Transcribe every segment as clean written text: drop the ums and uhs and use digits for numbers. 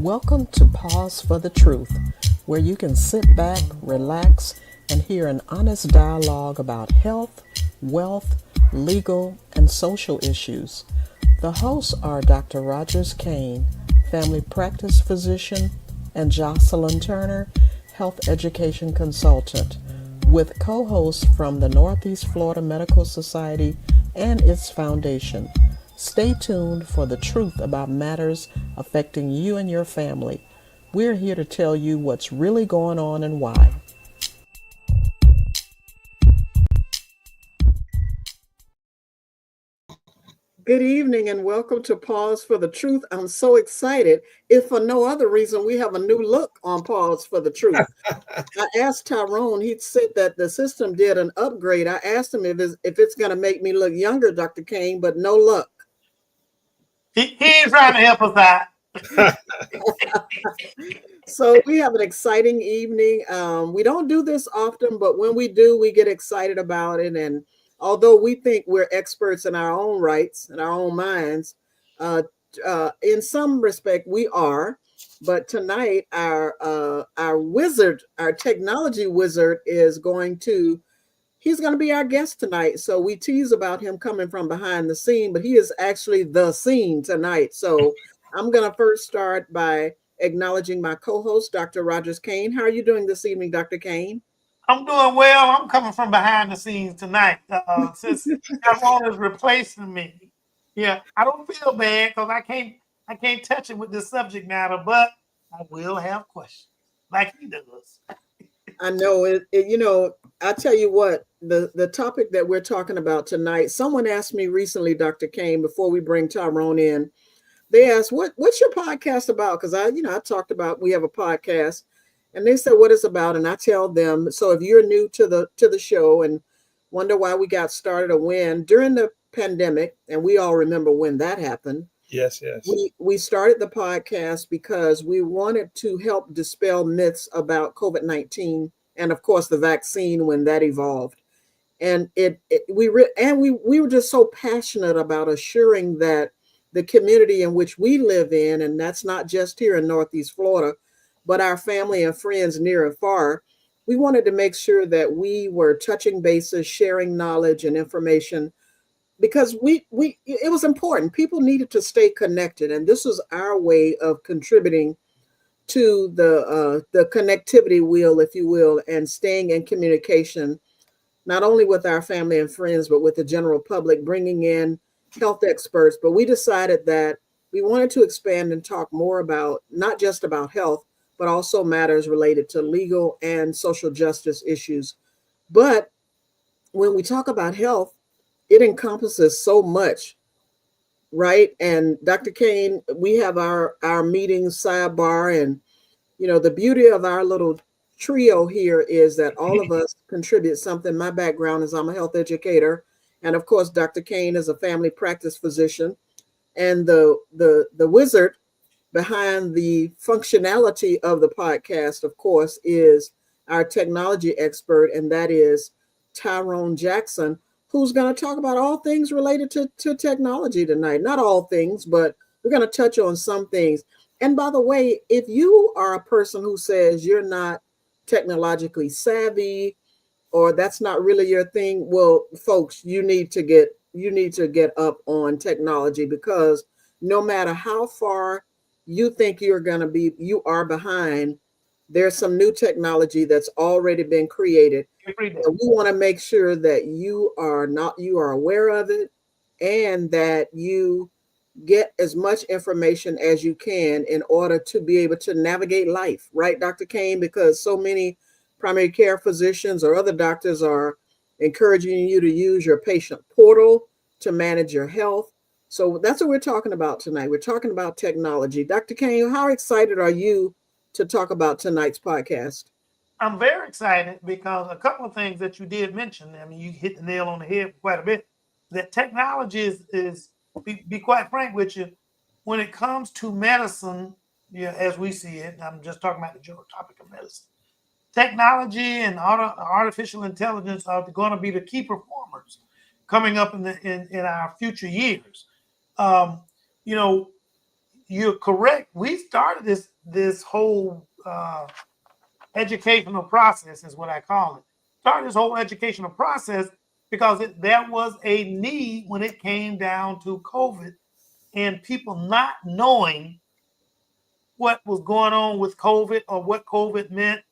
Welcome to Pause for the Truth, where you can sit back, relax, and hear an honest dialogue about health, wealth, legal, and social issues. The hosts are Dr. Rogers Kane, family practice physician, and Jocelyn Turner, health education consultant, with co hosts from the Northeast Florida Medical Society and its foundation. Stay tuned for the truth about matters affecting you and your family. We're here to tell you what's really going on and why. Good evening and welcome to Pause for the Truth. I'm so excited. If for no other reason, we have a new look on Pause for the Truth. I asked Tyrone, he said that the system did an upgrade. I asked him if it's going to make me look younger, Dr. Kane, but no luck. He ain't trying to help us out. So we have an exciting evening. We don't do this often, but when we do, we get excited about it. And although we think we're experts in our own rights and our own minds, in some respect we are. But tonight, our wizard, our technology wizard, is he's going to be our guest tonight. So we tease about him coming from behind the scene, but he is actually the scene tonight. So I'm going to first start by acknowledging my co-host, Dr. Rogers Kane. How are you doing this evening, Dr. Kane? I'm doing well. I'm coming from behind the scenes tonight since Tyrone is replacing me. Yeah, I don't feel bad because I can't touch it with this subject matter, but I will have questions like he does. I know it. I tell you what, the topic that we're talking about tonight. Someone asked me recently, Dr. Kane, before we bring Tyrone in. They asked, "What's your podcast about?" Because I talked about we have a podcast, and they said what it's about, and I tell them. So if you're new to the show and wonder why we got started or when during the pandemic, and we all remember when that happened. Yes. We started the podcast because we wanted to help dispel myths about COVID-19 and of course the vaccine when that evolved. And we were just so passionate about assuring that the community in which we live in, and that's not just here in Northeast Florida, but our family and friends near and far, we wanted to make sure that we were touching bases, sharing knowledge and information because it was important. People needed to stay connected, and this was our way of contributing to the connectivity wheel, if you will, and staying in communication not only with our family and friends, but with the general public, bringing in health experts. But we decided that we wanted to expand and talk more about not just about health, but also matters related to legal and social justice issues. But when we talk about health, it encompasses so much, right? And Dr. Kane, we have our meeting sidebar, and the beauty of our little trio here is that all of us contribute something. My background is I'm a health educator, and of course, Dr. Kane is a family practice physician, and the wizard behind the functionality of the podcast, of course, is our technology expert, and that is Tyrone Jackson, who's going to talk about all things related to technology tonight. Not all things, but we're going to touch on some things. And by the way, if you are a person who says you're not technologically savvy or that's not really your thing, well, folks, you need to get up on technology, because no matter how far you think you are behind, there's some new technology that's already been created. And we want to make sure that you are aware of it, and that you get as much information as you can in order to be able to navigate life, right, Dr. Kane? Because so many primary care physicians or other doctors are encouraging you to use your patient portal to manage your health. So that's what we're talking about tonight. We're talking about technology. Dr. Kane, how excited are you to talk about tonight's podcast? I'm very excited because a couple of things that you did mention, I mean, you hit the nail on the head quite a bit, that technology is be quite frank with you, when it comes to medicine, as we see it, I'm just talking about the general topic of medicine, technology and artificial intelligence are going to be the key performers coming up in our future years. You're correct. We started this this whole educational process, is what I call it. Started this whole educational process because there was a need when it came down to COVID and people not knowing what was going on with COVID or what COVID meant,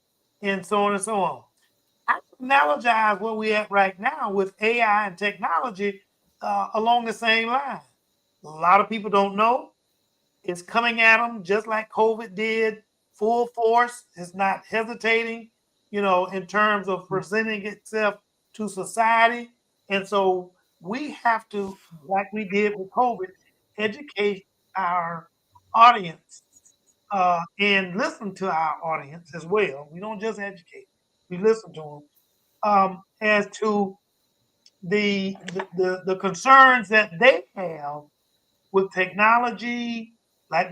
and so on and so on. I analogize where we're at right now with AI and technology along the same line. A lot of people don't know. It's coming at them just like COVID did, full force. It's not hesitating, in terms of presenting itself to society. And so we have to, like we did with COVID, educate our audience and listen to our audience as well. We don't just educate; we listen to them as to the concerns that they have with technology, like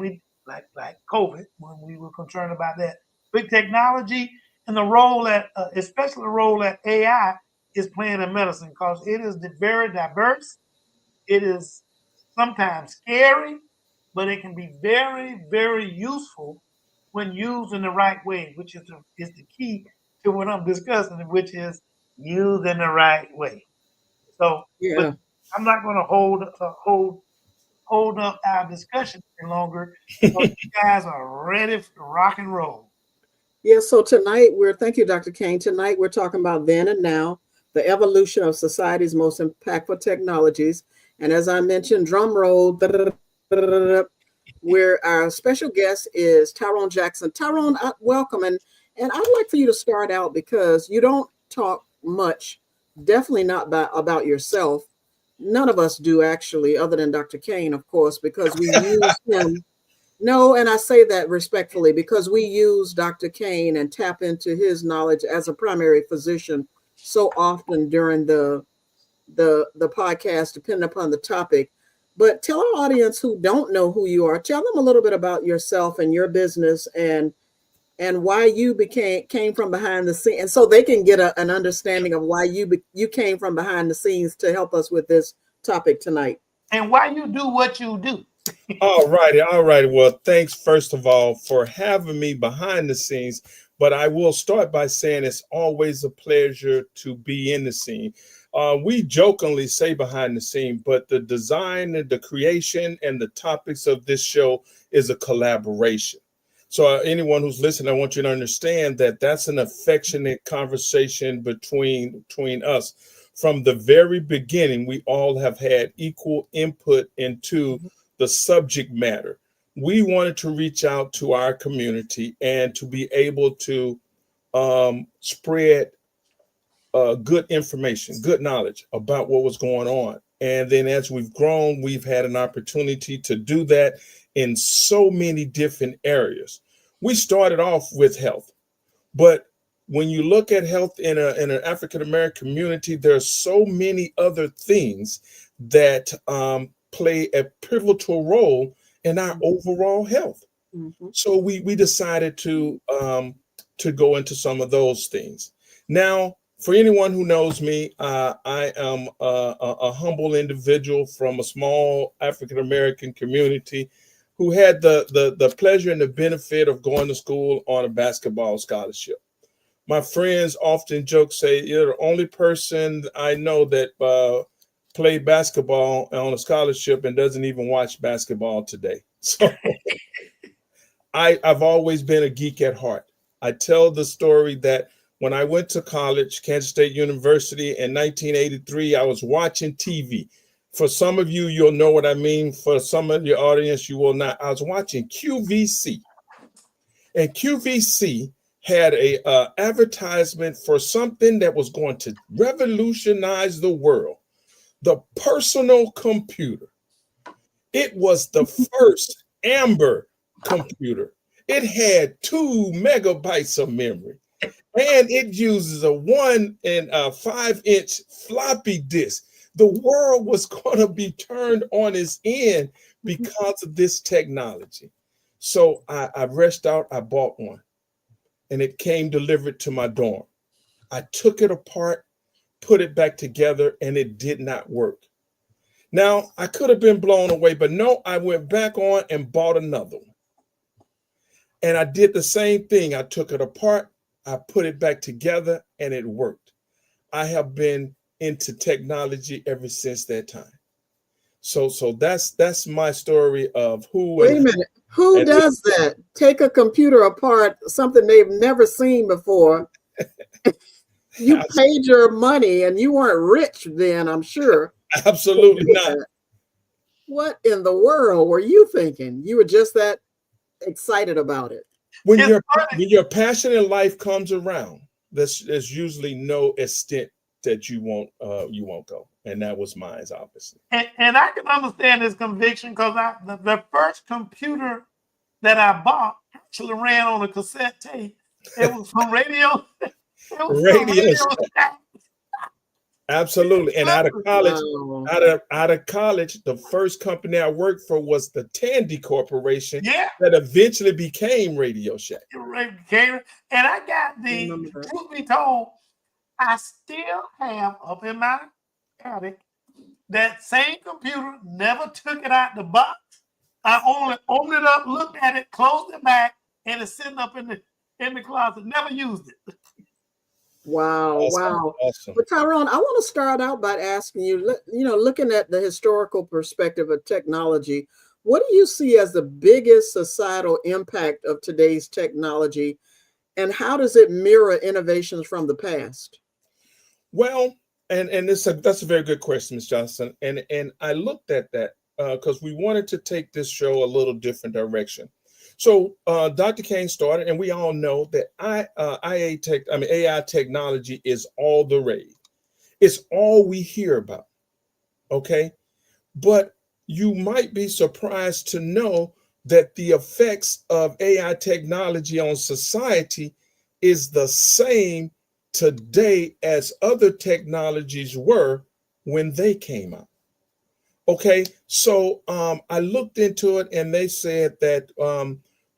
COVID, when we were concerned about that, big technology, and the role that, especially the role that AI is playing in medicine, because it is very diverse. It is sometimes scary, but it can be very, very useful when used in the right way, which is the key to what I'm discussing, which is used in the right way. So, but Yeah. I'm not going to hold up our discussion any longer. So you guys are ready to rock and roll. Yeah, so tonight thank you, Dr. Kane. Tonight we're talking about then and now, the evolution of society's most impactful technologies. And as I mentioned, drum roll, where our special guest is Tyrone Jackson. Tyrone, welcome. And I'd like for you to start out because you don't talk much, definitely not about yourself. None of us do actually, other than Dr. Kane, of course, because we use him. No, and I say that respectfully because we use Dr. Kane and tap into his knowledge as a primary physician so often during the podcast, depending upon the topic. But tell our audience who don't know who you are, tell them a little bit about yourself and your business and why you came from behind the scenes, and so they can get an understanding of why you came from behind the scenes to help us with this topic tonight. And why you do what you do. All righty. Well, thanks first of all for having me behind the scenes. But I will start by saying it's always a pleasure to be in the scene. We jokingly say behind the scene, but the design and the creation and the topics of this show is a collaboration. So anyone who's listening, I want you to understand that that's an affectionate conversation between us. From the very beginning, we all have had equal input into the subject matter. We wanted to reach out to our community and to be able to spread good information, good knowledge about what was going on. And then as we've grown, we've had an opportunity to do that in so many different areas. We started off with health, but when you look at health in an African American community, there are so many other things that play a pivotal role in our overall health. Mm-hmm. So we decided to go into some of those things. Now, for anyone who knows me, I am a humble individual from a small African American community who had the pleasure and the benefit of going to school on a basketball scholarship. My friends often joke, say, you're the only person I know that played basketball on a scholarship and doesn't even watch basketball today. So I've always been a geek at heart. I tell the story that when I went to college, Kansas State University in 1983, I was watching TV. For some of you, you'll know what I mean. For some of your audience, you will not. I was watching QVC. And QVC had a advertisement for something that was going to revolutionize the world. The personal computer. It was the first Amber computer. It had 2 megabytes of memory, and it uses a 1 and 5-inch floppy disk. The world was going to be turned on its end because of this technology. So I rushed out, I bought one, and it came delivered to my dorm. I took it apart, put it back together, and it did not work. Now, I could have been blown away, but no, I went back on and bought another one. And I did the same thing. I took it apart, I put it back together, and it worked. I have been into technology ever since that time. So that's my story of who. Wait a minute. Who does that? Take a computer apart, something they've never seen before. You paid your money and you weren't rich then, I'm sure. Absolutely not. What in the world were you thinking? You were just that excited about it. When your passion in life comes around, there's usually no extent that you won't go. And that was mine, obviously. And I can understand this conviction because the first computer that I bought actually ran on a cassette tape. It was from radio. It was Radio from radio. Absolutely. And out of college, out of college, the first company I worked for was the Tandy Corporation. Yeah. That eventually became Radio Shack. And I got truth be told, I still have up in my attic that same computer, never took it out the box. I only opened it up, looked at it, closed it back, and it's sitting up in the closet. Never used it. Wow, wow. Awesome. But Tyrone, I want to start out by asking you, looking at the historical perspective of technology, what do you see as the biggest societal impact of today's technology, and how does it mirror innovations from the past? Well, and that's a very good question, Ms. Johnson. And I looked at that because we wanted to take this show a little different direction. So Dr. Kane started, and we all know that AI technology is all the rage. It's all we hear about. Okay, but you might be surprised to know that the effects of AI technology on society is the same today as other technologies were when they came out. Okay, so I looked into it, and they said that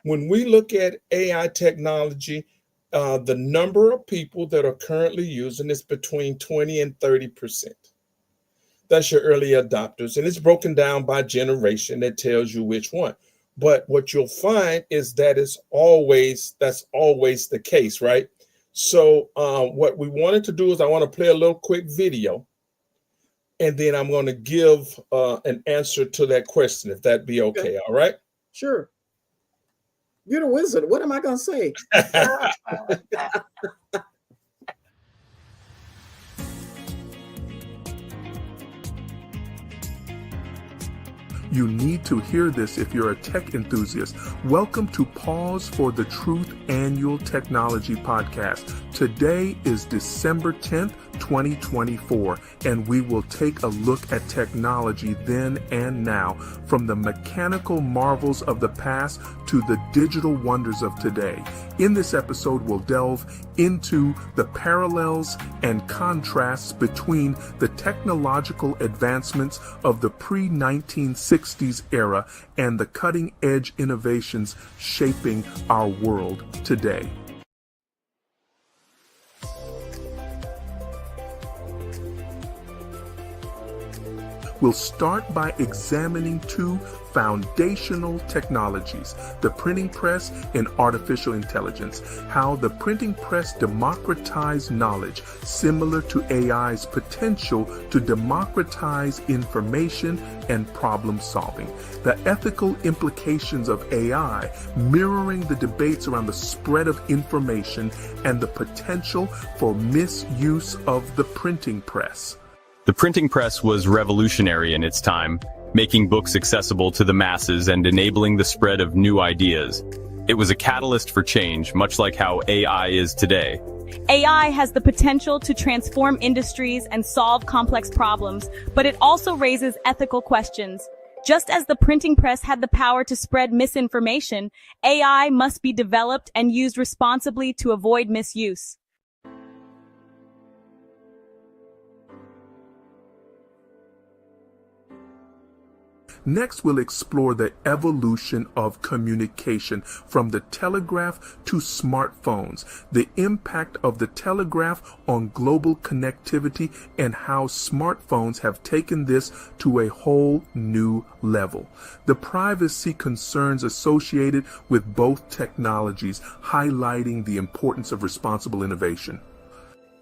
when we look at AI technology, the number of people that are currently using is between 20 and 30%. That's your early adopters, and it's broken down by generation that tells you which one. But what you'll find is that that's always the case, right? So what we wanted to do is I want to play a little quick video, and then I'm going to give an answer to that question, if that be okay. All right? Sure. You're the wizard. What am I going to say? You need to hear this if you're a tech enthusiast. Welcome to Pause for the Truth Annual Technology Podcast. Today is December 10th, 2024, and we will take a look at technology then and now, from the mechanical marvels of the past to the digital wonders of today. In this episode, we'll delve into the parallels and contrasts between the technological advancements of the pre-1960s era and the cutting-edge innovations shaping our world today. We'll start by examining two foundational technologies, the printing press and artificial intelligence, how the printing press democratized knowledge, similar to AI's potential to democratize information and problem solving, the ethical implications of AI, mirroring the debates around the spread of information and the potential for misuse of the printing press. The printing press was revolutionary in its time, making books accessible to the masses and enabling the spread of new ideas. It was a catalyst for change, much like how AI is today. AI has the potential to transform industries and solve complex problems, but it also raises ethical questions. Just as the printing press had the power to spread misinformation, AI must be developed and used responsibly to avoid misuse. Next, we'll explore the evolution of communication from the telegraph to smartphones, the impact of the telegraph on global connectivity, and how smartphones have taken this to a whole new level. The privacy concerns associated with both technologies, highlighting the importance of responsible innovation.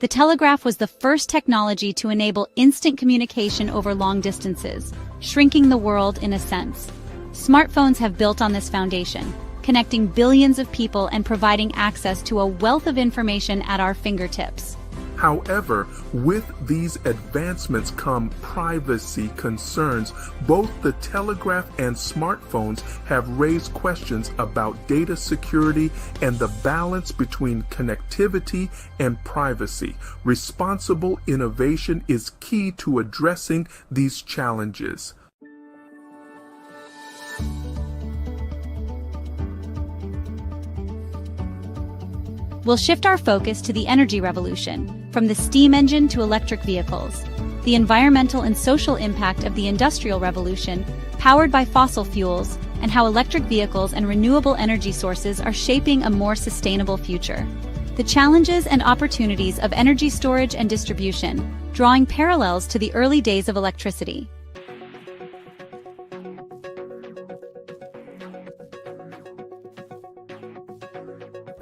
The telegraph was the first technology to enable instant communication over long distances, shrinking the world in a sense. Smartphones have built on this foundation, connecting billions of people and providing access to a wealth of information at our fingertips. However, with these advancements come privacy concerns. Both the telegraph and smartphones have raised questions about data security and the balance between connectivity and privacy. Responsible innovation is key to addressing these challenges. We'll shift our focus to the energy revolution, from the steam engine to electric vehicles. The environmental and social impact of the Industrial Revolution, powered by fossil fuels, and how electric vehicles and renewable energy sources are shaping a more sustainable future. The challenges and opportunities of energy storage and distribution, drawing parallels to the early days of electricity.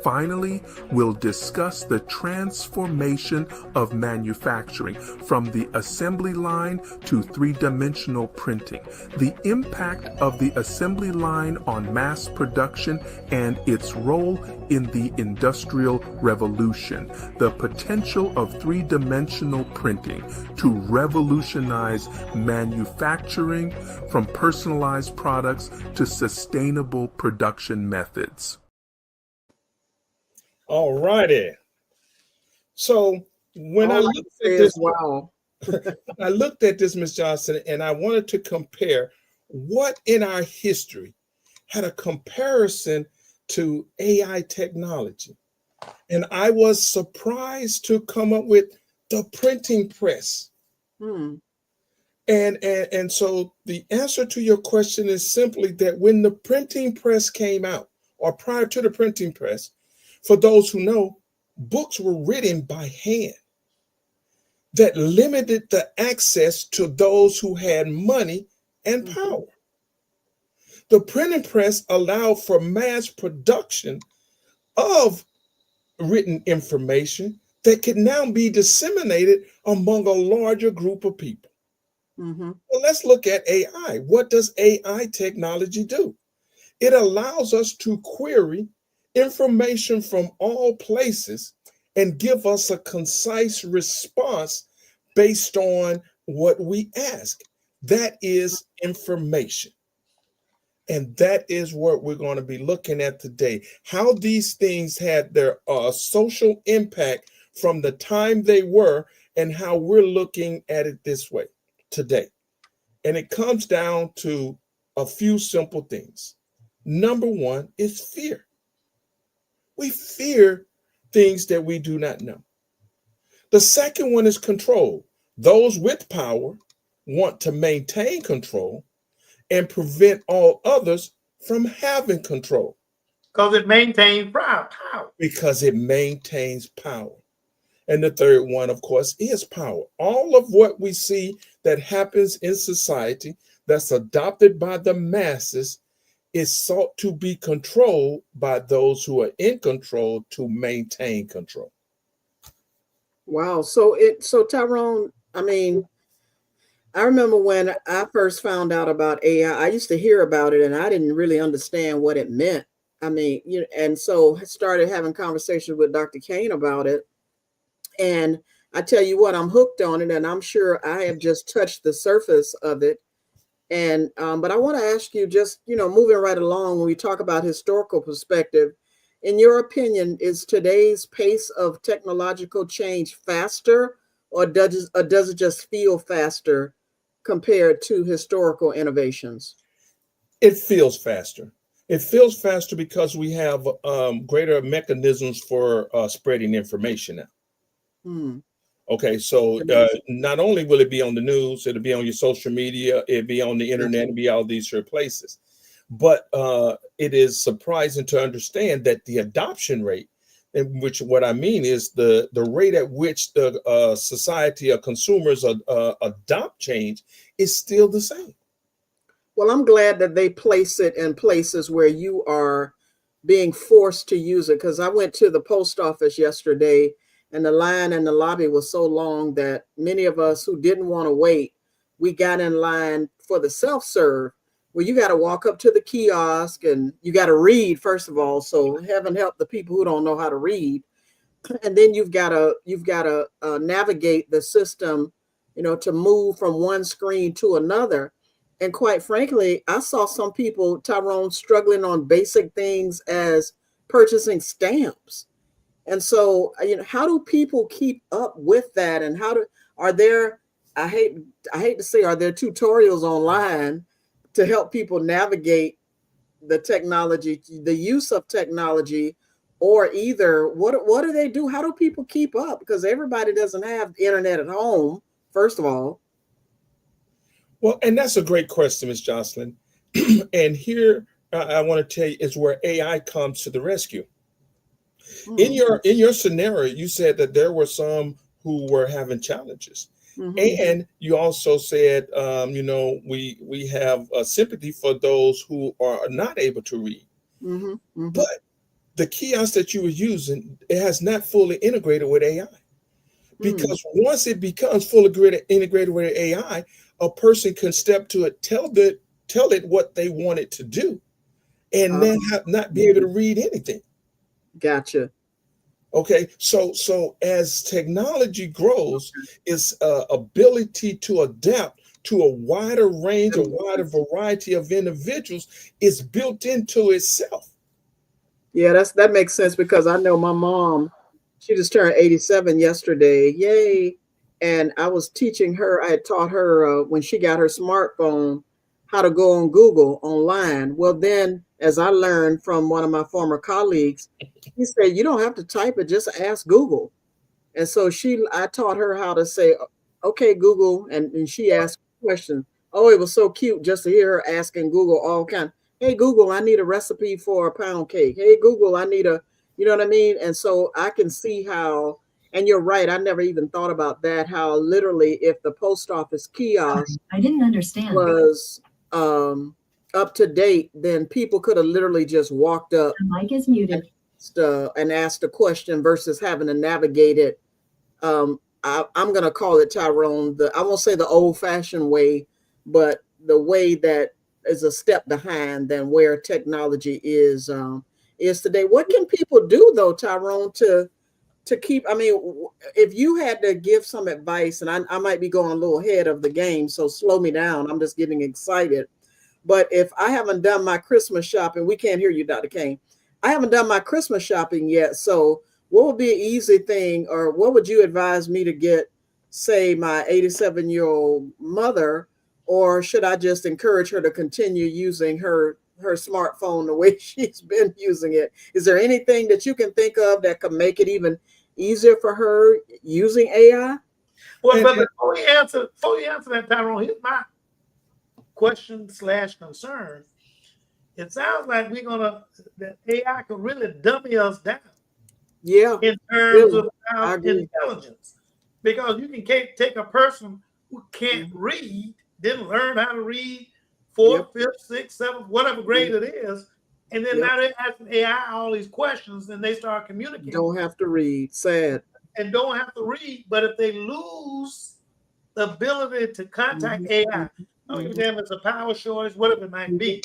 Finally, we'll discuss the transformation of manufacturing from the assembly line to three-dimensional printing, the impact of the assembly line on mass production and its role in the Industrial Revolution, the potential of three-dimensional printing to revolutionize manufacturing from personalized products to sustainable production methods. All righty. So when I looked at this, wow. I looked at this, Ms. Johnson, and I wanted to compare what in our history had a comparison to AI technology. And I was surprised to come up with the printing press. And so the answer to your question is simply that when the printing press came out, or prior to the printing press, for those who know, books were written by hand that limited the access to those who had money and power. The printing press allowed for mass production of written information that could now be disseminated among a larger group of people. Well, let's look at AI. What does AI technology do? It allows us to query information from all places and give us a concise response based on what we ask. That is information. And that is what we're going to be looking at today. How these things had their social impact from the time they were and how we're looking at it this way today. And it comes down to a few simple things. Number one is fear. We fear things that we do not know. The second one is control. Those with power want to maintain control and prevent all others from having control. Because it maintains power. Because it maintains power. And the third one, of course, is power. All of what we see that happens in society that's adopted by the masses is sought to be controlled by those who are in control to maintain control. Wow. So Tyrone, I mean, I remember when I first found out about AI, I used to hear about it and I didn't really understand what it meant. I mean, and so I started having conversations with Dr. Kane about it. And I tell you what, I'm hooked on it, and I'm sure I have just touched the surface of it. And but I want to ask you, just moving right along, when we talk about historical perspective, in your opinion, is today's pace of technological change faster, or does it just feel faster compared to historical innovations? It feels faster. It feels faster because we have greater mechanisms for spreading information now. Okay, so not only will it be on the news, it'll be on your social media, it'll be on the internet, it'll be all these places. But it is surprising to understand that the adoption rate, in which what I mean is the rate at which the society or consumers adopt change is still the same. Well, I'm glad that they place it in places where you are being forced to use it, because I went to the post office yesterday and the line in the lobby was so long that many of us who didn't want to wait, we got in line for the self-serve, where you got to walk up to the kiosk and you got to read, first of all. So heaven help the people who don't know how to read. And then you've got to navigate the system, to move from one screen to another. And quite frankly, I saw some people, Tyrone, struggling on basic things as purchasing stamps. And so, how do people keep up with that? And are there tutorials online to help people navigate the technology, the use of technology, or either what do they do? How do people keep up? Because everybody doesn't have the internet at home, first of all. Well, and that's a great question, Ms. Jocelyn. And here I want to tell you is where AI comes to the rescue. Mm-hmm. In your scenario, you said that there were some who were having challenges. Mm-hmm. And you also said, we have sympathy for those who are not able to read. Mm-hmm. Mm-hmm. But the kiosk that you were using, it has not fully integrated with AI. Because once it becomes fully integrated with AI, a person can step to it, tell it what they want it to do, and then not be able to read anything. Gotcha. Okay, so as technology grows, its ability to adapt to a wider range, a wider variety of individuals is built into itself. Yeah, that makes sense, because I know my mom, she just turned 87 yesterday. Yay. And I was teaching her, I had taught her when she got her smartphone, how to go on Google online. Well, then as I learned from one of my former colleagues, he said, you don't have to type it, just ask Google. And so I taught her how to say, okay, Google. And she asked questions. Oh, it was so cute just to hear her asking Google all kinds. Hey, Google, I need a recipe for a pound cake. Hey, Google, I need you know what I mean? And so I can see how, and you're right, I never even thought about that, how literally if the post office kiosk I didn't understand was up to date, then people could have literally just walked up. The mic is muted. And asked a question versus having to navigate it. I'm going to call it, Tyrone, I won't say the old fashioned way, but the way that is a step behind than where technology is today. What can people do though, Tyrone, to keep, if you had to give some advice, and I might be going a little ahead of the game, so slow me down. I'm just getting excited. But if I haven't done my Christmas shopping, we can't hear you, Dr. Kane. I haven't done my Christmas shopping yet. So what would be an easy thing, or what would you advise me to get, say, my 87-year-old mother, or should I just encourage her to continue using her smartphone the way she's been using it? Is there anything that you can think of that could make it even easier for her using AI? Well, but before you answer that, Tyrone, here's my question/concern. It sounds like that AI could really dummy us down. Yeah. In terms of our intelligence. Because you can take a person who can't read, didn't learn how to read, 4th, 5th, 6th, 7th, whatever grade it is, and then now they're asking AI all these questions, and they start communicating. Don't have to read. Sad. And don't have to read, but if they lose the ability to contact AI, don't give a damn if it's a power shortage, whatever it might be,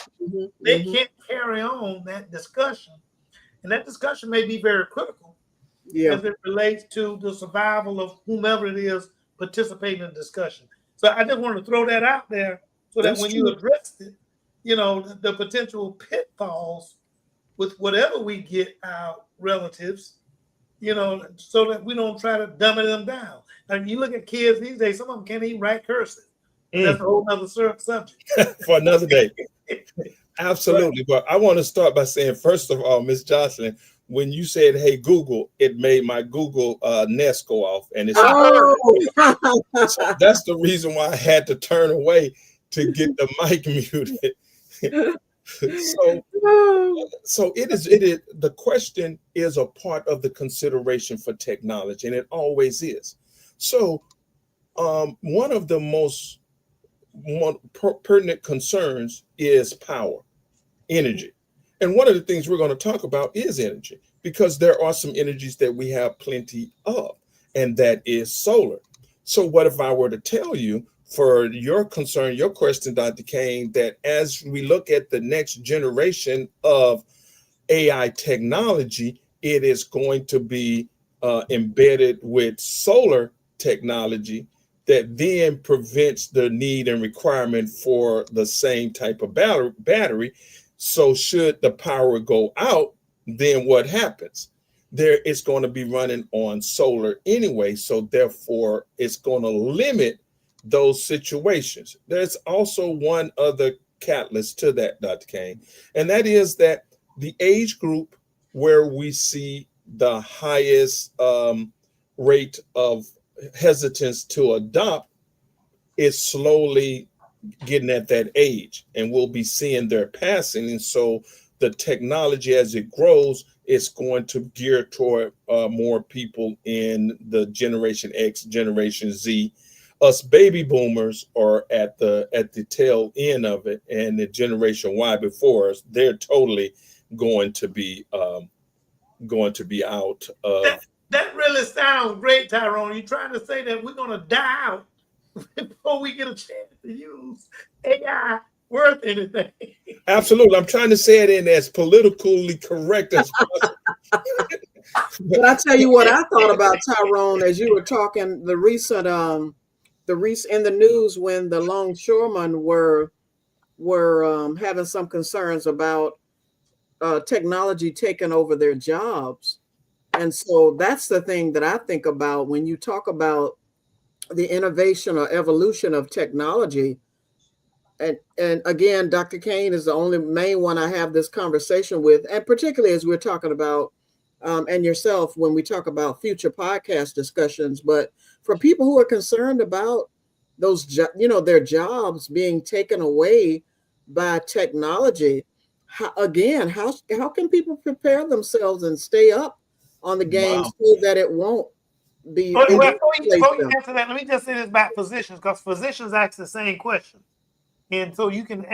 they can't carry on that discussion. And that discussion may be very critical as it relates to the survival of whomever it is participating in the discussion. So I just want to throw that out there so that when you address it, the potential pitfalls with whatever we get our relatives, so that we don't try to dumb them down. And you look at kids these days, some of them can't even write cursive. That's a whole other subject. For another day. Absolutely. But I want to start by saying, first of all, Ms. Jocelyn, when you said, "Hey Google," it made my Google Nest go off, and it's Oh, so that's the reason why I had to turn away to get the mic muted. So it is the question is a part of the consideration for technology, and it always is. So one of the most pertinent concerns is power, energy. And one of the things we're going to talk about is energy, because there are some energies that we have plenty of, and that is solar. So what if I were to tell you, for your concern, your question, Dr. Kane, that as we look at the next generation of AI technology, it is going to be embedded with solar technology that then prevents the need and requirement for the same type of battery. So should the power go out, then what happens? There it's going to be running on solar anyway. So therefore, it's going to limit those situations. There's also one other catalyst to that, Dr. Kane, and that is that the age group where we see the highest rate of hesitance to adopt is slowly getting at that age, and we'll be seeing their passing. And so the technology, as it grows, it's going to gear toward more people in the Generation X, Generation Z. Us baby boomers are at the tail end of it, and the Generation Y before us, they're totally going to be out of. That really sounds great, Tyrone. You're trying to say that we're going to die out before we get a chance to use AI worth anything. Absolutely. I'm trying to say it in as politically correct as possible. but I tell you what I thought about, Tyrone, as you were talking, the recent in the news when the longshoremen were having some concerns about technology taking over their jobs. And so that's the thing that I think about when you talk about the innovation or evolution of technology. And again, Dr. Kane is the only main one I have this conversation with, and particularly as we're talking about, and yourself, when we talk about future podcast discussions. But for people who are concerned about those, their jobs being taken away by technology, how can people prepare themselves and stay up on the game so that it won't be? Before you answer that, let me just say this about physicians, because physicians ask the same question. And so you can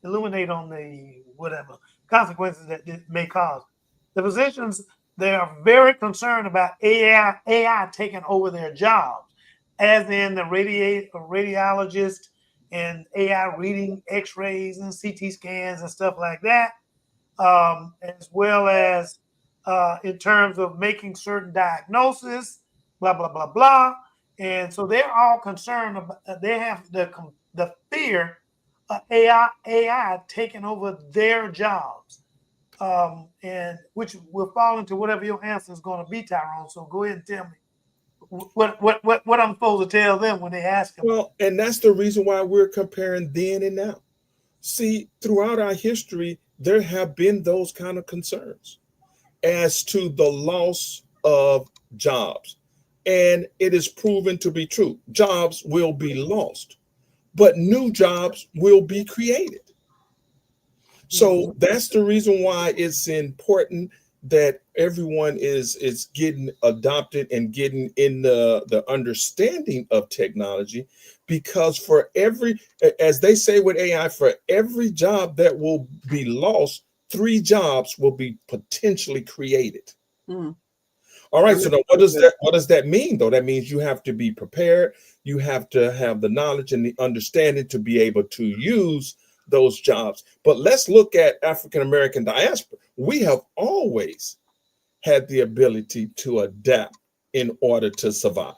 illuminate on the whatever consequences that it may cause. The physicians, they are very concerned about AI taking over their jobs, as in the radiologist and AI reading X-rays and CT scans and stuff like that, as well as in terms of making certain diagnoses, blah, blah, blah, blah. And so they're all concerned about, they have the fear of AI taking over their jobs, and which will fall into whatever your answer is going to be, Tyrone. So go ahead and tell me what I'm supposed to tell them when they ask them. Well, and that's the reason why we're comparing then and now. See, throughout our history, there have been those kind of concerns as to the loss of jobs. And it is proven to be true. Jobs will be lost, but new jobs will be created. So that's the reason why it's important that everyone is getting adopted and getting in the understanding of technology, because for every, as they say with AI, for every job that will be lost, 3 jobs will be potentially created. Mm. All right. So now what does that mean, though? That means you have to be prepared. You have to have the knowledge and the understanding to be able to use those jobs. But let's look at African American diaspora. We have always had the ability to adapt in order to survive.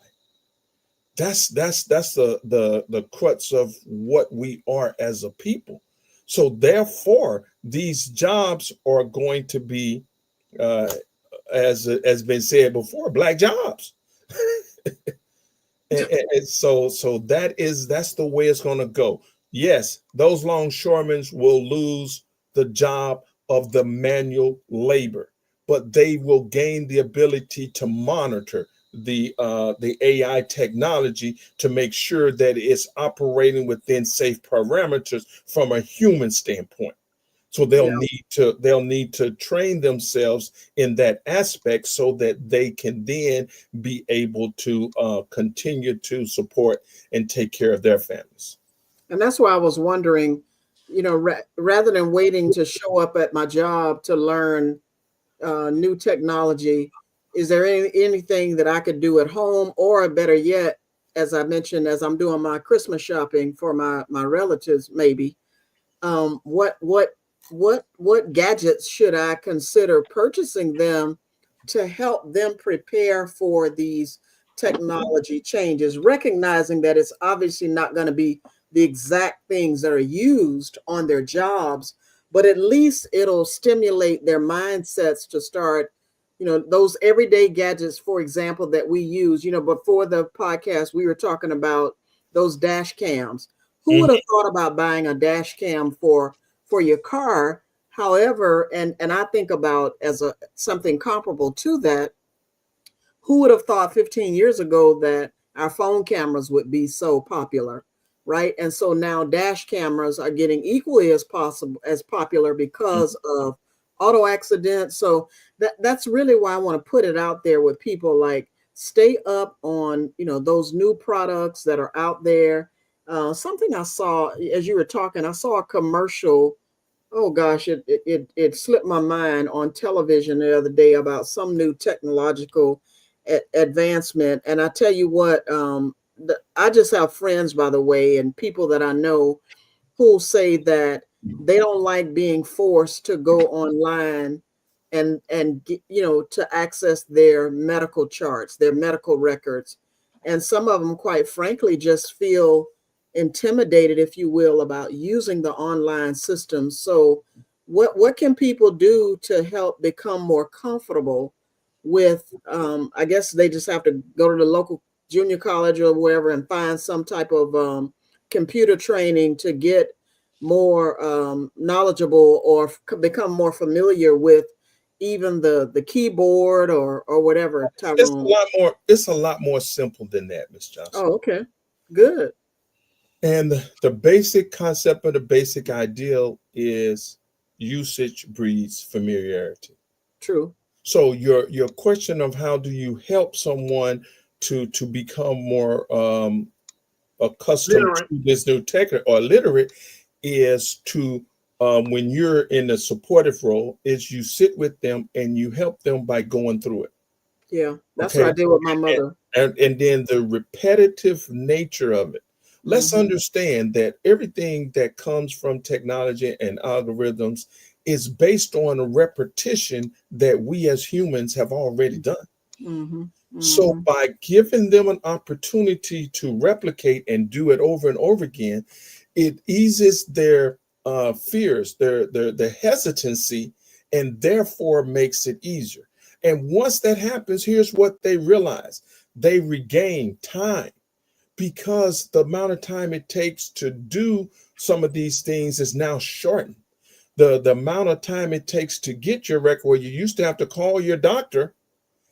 That's the crux of what we are as a people. So therefore, these jobs are going to be as has been said before, Black jobs. and so that's the way it's going to go. Yes, those longshoremen will lose the job, of the manual labor, but they will gain the ability to monitor the AI technology to make sure that it's operating within safe parameters from a human standpoint. So they'll need to train themselves in that aspect so that they can then be able to continue to support and take care of their families. And that's why I was wondering, rather than waiting to show up at my job to learn new technology, is there anything that I could do at home, or better yet, as I mentioned, as I'm doing my Christmas shopping for my relatives, maybe, what gadgets should I consider purchasing them to help them prepare for these technology changes, recognizing that it's obviously not going to be the exact things that are used on their jobs, but at least it'll stimulate their mindsets to start, those everyday gadgets, for example, that we use. Before the podcast, we were talking about those dash cams. Who would have thought about buying a dash cam for your car? However, and I think about as something comparable to that, who would have thought 15 years ago that our phone cameras would be so popular, right? And so now dash cameras are getting equally as popular because of auto accidents. So that's really why I want to put it out there with people, like, stay up on, those new products that are out there. Something I saw as you were talking, I saw a commercial. Oh gosh, it slipped my mind, on television the other day, about some new technological advancement. And I tell you what, I just have friends, by the way, and people that I know who say that they don't like being forced to go online and to access their medical charts, their medical records. And some of them, quite frankly, just feel intimidated, if you will, about using the online systems. So what can people do to help become more comfortable with, I guess they just have to go to the local junior college or wherever and find some type of computer training to get more knowledgeable or become more familiar with even the keyboard or whatever. Tyrone. It's a lot more simple than that, Ms. Johnson. Oh, okay. Good. And the basic concept or the basic ideal is usage breeds familiarity. True. So your question of how do you help someone to become more accustomed to this new tech or literate is to, when you're in a supportive role, is you sit with them and you help them by going through it. Yeah, that's what I did with my mother. And then the repetitive nature of it. Let's understand that everything that comes from technology and algorithms is based on a repetition that we as humans have already done. So by giving them an opportunity to replicate and do it over and over again, it eases their fears, their hesitancy, and therefore makes it easier. And once that happens, here's what they realize. They regain time, because the amount of time it takes to do some of these things is now shortened. The amount of time it takes to get your record, where you used to have to call your doctor,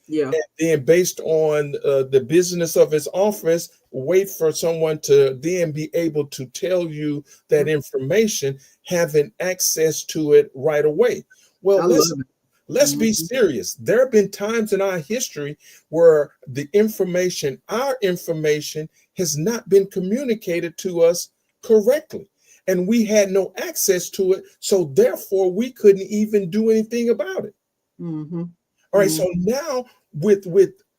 and then based on the business of his office, wait for someone to then be able to tell you that information, having access to it right away. Well, let's be serious. There have been times in our history where our information has not been communicated to us correctly, and we had no access to it. So therefore we couldn't even do anything about it. All right. So now with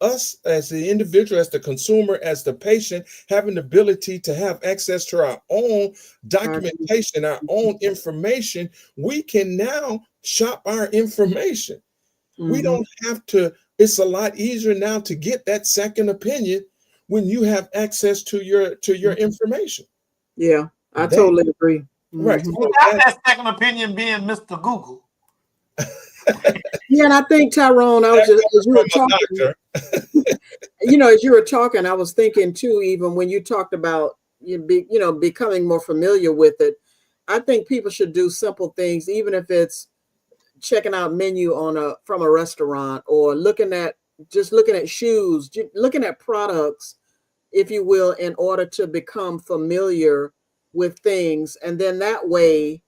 us as the individual, as the consumer, as the patient, having the ability to have access to our own documentation, our own information, we can now shop our information. We don't have to, it's a lot easier now to get that second opinion when you have access to your information. Yeah, I totally agree. Right. Without that second opinion being Mr. Google. Yeah, and I think, Tyrone, I was just, as you were talking, as you were talking, I was thinking too, even when you talked about becoming more familiar with it, I think people should do simple things, even if it's checking out menu from a restaurant, or looking at shoes, looking at products, if you will, in order to become familiar with things. And then that way,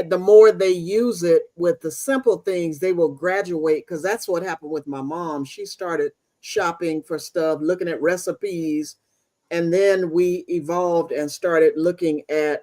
the more they use it with the simple things, they will graduate. Because that's what happened with my mom. She started shopping for stuff, looking at recipes, and then we evolved and started looking at,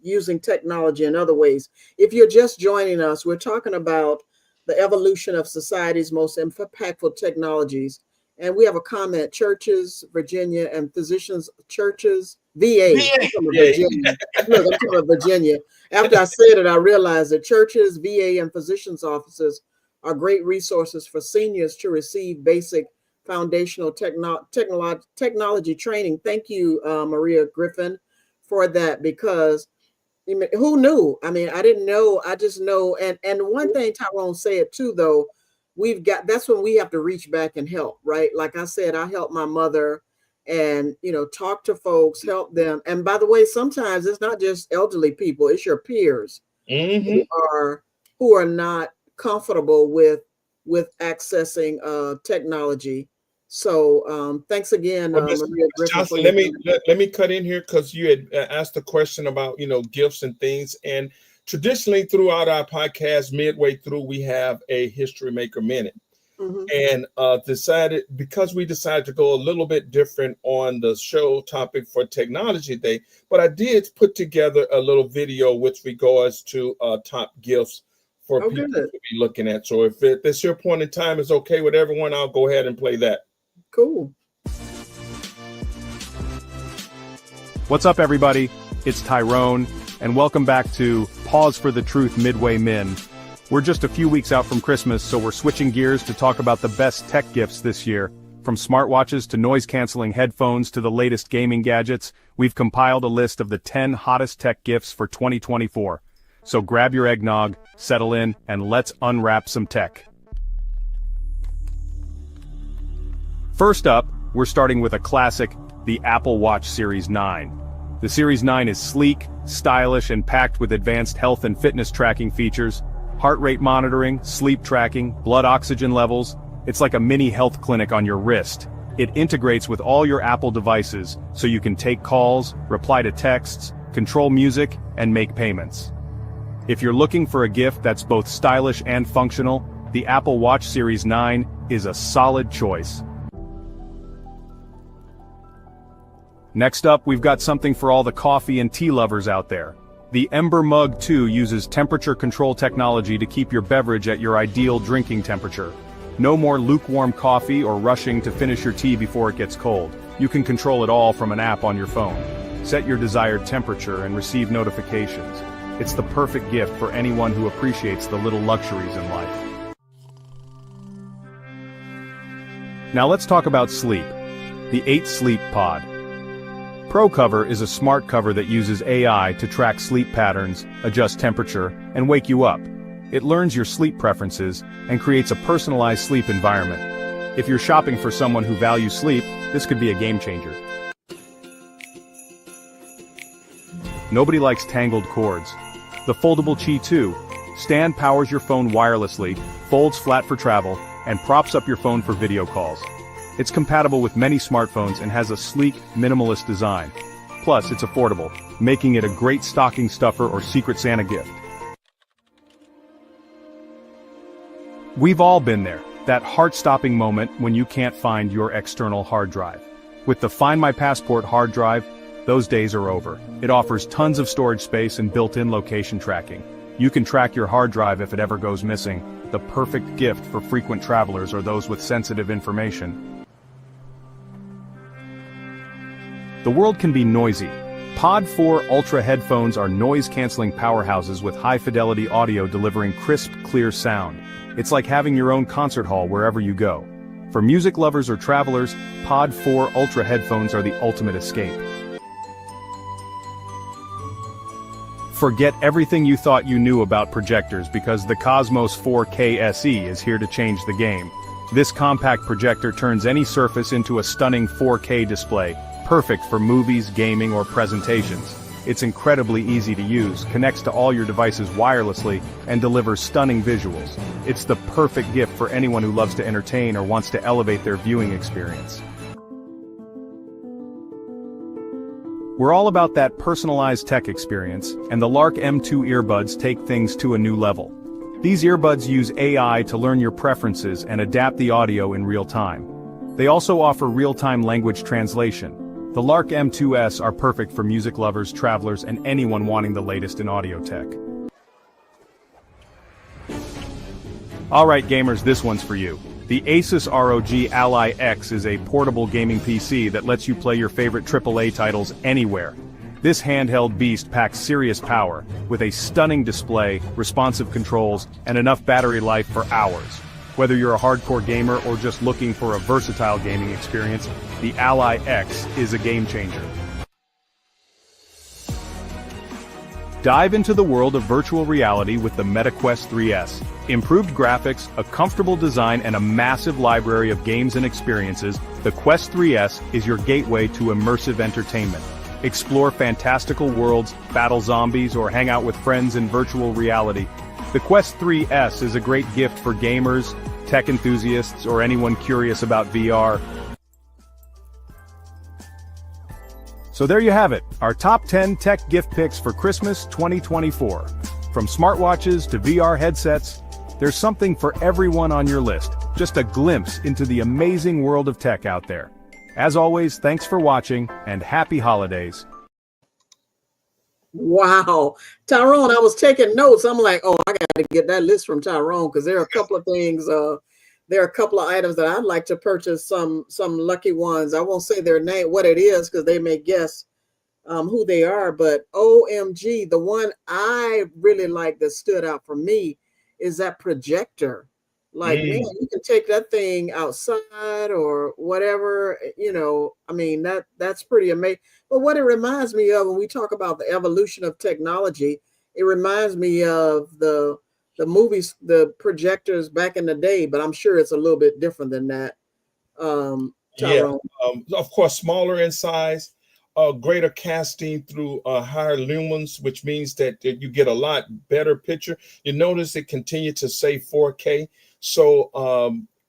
using technology in other ways. If you're just joining us, we're talking about the evolution of society's most impactful technologies. And we have a comment: churches, Virginia, and physicians, churches, VA. I'm talking Virginia. Look, I'm talking about Virginia. After I said it, I realized that churches, VA, and physicians' offices are great resources for seniors to receive basic foundational technology training. Thank you, Maria Griffin, for that, because who knew? I mean, I didn't know. I just know. And one thing Tyrone said too, though, that's when we have to reach back and help, right? Like I said, I helped my mother and, talk to folks, help them. And by the way, sometimes it's not just elderly people, it's your peers who are not comfortable with accessing technology. So thanks again, Maria Griffin. Johnson, let me cut in here, because you had asked a question about gifts and things. And traditionally throughout our podcast, midway through, we have a History Maker Minute. And because we decided to go a little bit different on the show topic for Technology Day, but I did put together a little video with regards to top gifts for people to be looking at. So if this your point in time is okay with everyone, I'll go ahead and play that. Cool. What's up, everybody? It's Tyrone, and welcome back to Pause for the Truth Midway Min. We're just a few weeks out from Christmas, so we're switching gears to talk about the best tech gifts this year. From smartwatches to noise-canceling headphones to the latest gaming gadgets, we've compiled a list of the 10 hottest tech gifts for 2024. So grab your eggnog, settle in, and let's unwrap some tech. First up, we're starting with a classic, the Apple Watch Series 9. The Series 9 is sleek, stylish, and packed with advanced health and fitness tracking features, heart rate monitoring, sleep tracking, blood oxygen levels. It's like a mini health clinic on your wrist. It integrates with all your Apple devices, so you can take calls, reply to texts, control music, and make payments. If you're looking for a gift that's both stylish and functional, the Apple Watch Series 9 is a solid choice. Next up, we've got something for all the coffee and tea lovers out there. The Ember Mug 2 uses temperature control technology to keep your beverage at your ideal drinking temperature. No more lukewarm coffee or rushing to finish your tea before it gets cold. You can control it all from an app on your phone. Set your desired temperature and receive notifications. It's the perfect gift for anyone who appreciates the little luxuries in life. Now let's talk about sleep. The 8 Sleep Pod. ProCover is a smart cover that uses AI to track sleep patterns, adjust temperature, and wake you up. It learns your sleep preferences and creates a personalized sleep environment. If you're shopping for someone who values sleep, this could be a game changer. Nobody likes tangled cords. The foldable Qi 2 stand powers your phone wirelessly, folds flat for travel, and props up your phone for video calls. It's compatible with many smartphones and has a sleek, minimalist design. Plus, it's affordable, making it a great stocking stuffer or Secret Santa gift. We've all been there, that heart-stopping moment when you can't find your external hard drive. With the Find My Passport hard drive, those days are over. It offers tons of storage space and built-in location tracking. You can track your hard drive if it ever goes missing, the perfect gift for frequent travelers or those with sensitive information. The world can be noisy. Pod 4 Ultra headphones are noise-canceling powerhouses with high-fidelity audio delivering crisp, clear sound. It's like having your own concert hall wherever you go. For music lovers or travelers, Pod 4 Ultra headphones are the ultimate escape. Forget everything you thought you knew about projectors, because the Cosmos 4K SE is here to change the game. This compact projector turns any surface into a stunning 4K display, perfect for movies, gaming, or presentations. It's incredibly easy to use, connects to all your devices wirelessly, and delivers stunning visuals. It's the perfect gift for anyone who loves to entertain or wants to elevate their viewing experience. We're all about that personalized tech experience, and the Lark M2 earbuds take things to a new level. These earbuds use AI to learn your preferences and adapt the audio in real time. They also offer real-time language translation. The Lark M2s are perfect for music lovers, travelers, and anyone wanting the latest in audio tech. Alright gamers, this one's for you. The Asus ROG Ally X is a portable gaming PC that lets you play your favorite AAA titles anywhere. This handheld beast packs serious power, with a stunning display, responsive controls, and enough battery life for hours. Whether you're a hardcore gamer or just looking for a versatile gaming experience, the Ally X is a game changer. Dive into the world of virtual reality with the Meta Quest 3S. Improved graphics, a comfortable design, and a massive library of games and experiences, the Quest 3S is your gateway to immersive entertainment. Explore fantastical worlds, battle zombies, or hang out with friends in virtual reality. The Quest 3S is a great gift for gamers, tech enthusiasts, or anyone curious about VR. So there you have it, our top 10 tech gift picks for Christmas 2024. From smartwatches to VR headsets, there's something for everyone on your list. Just a glimpse into the amazing world of tech out there. As always, thanks for watching, and happy holidays. Wow. Tyrone, I was taking notes. I'm like, oh, I got to get that list from Tyrone because there are a couple of things, there are a couple of items that I'd like to purchase, some lucky ones. I won't say their name, what it is, because they may guess who they are. But OMG, the one I really like that stood out for me is that projector. Like, man, you can take that thing outside or whatever, you know, I mean, that's pretty amazing. But what it reminds me of when we talk about the evolution of technology, it reminds me of the movies, the projectors back in the day, but I'm sure it's a little bit different than that. Yeah, of course, smaller in size, greater casting through higher lumens, which means that you get a lot better picture. You notice it continued to say 4K. So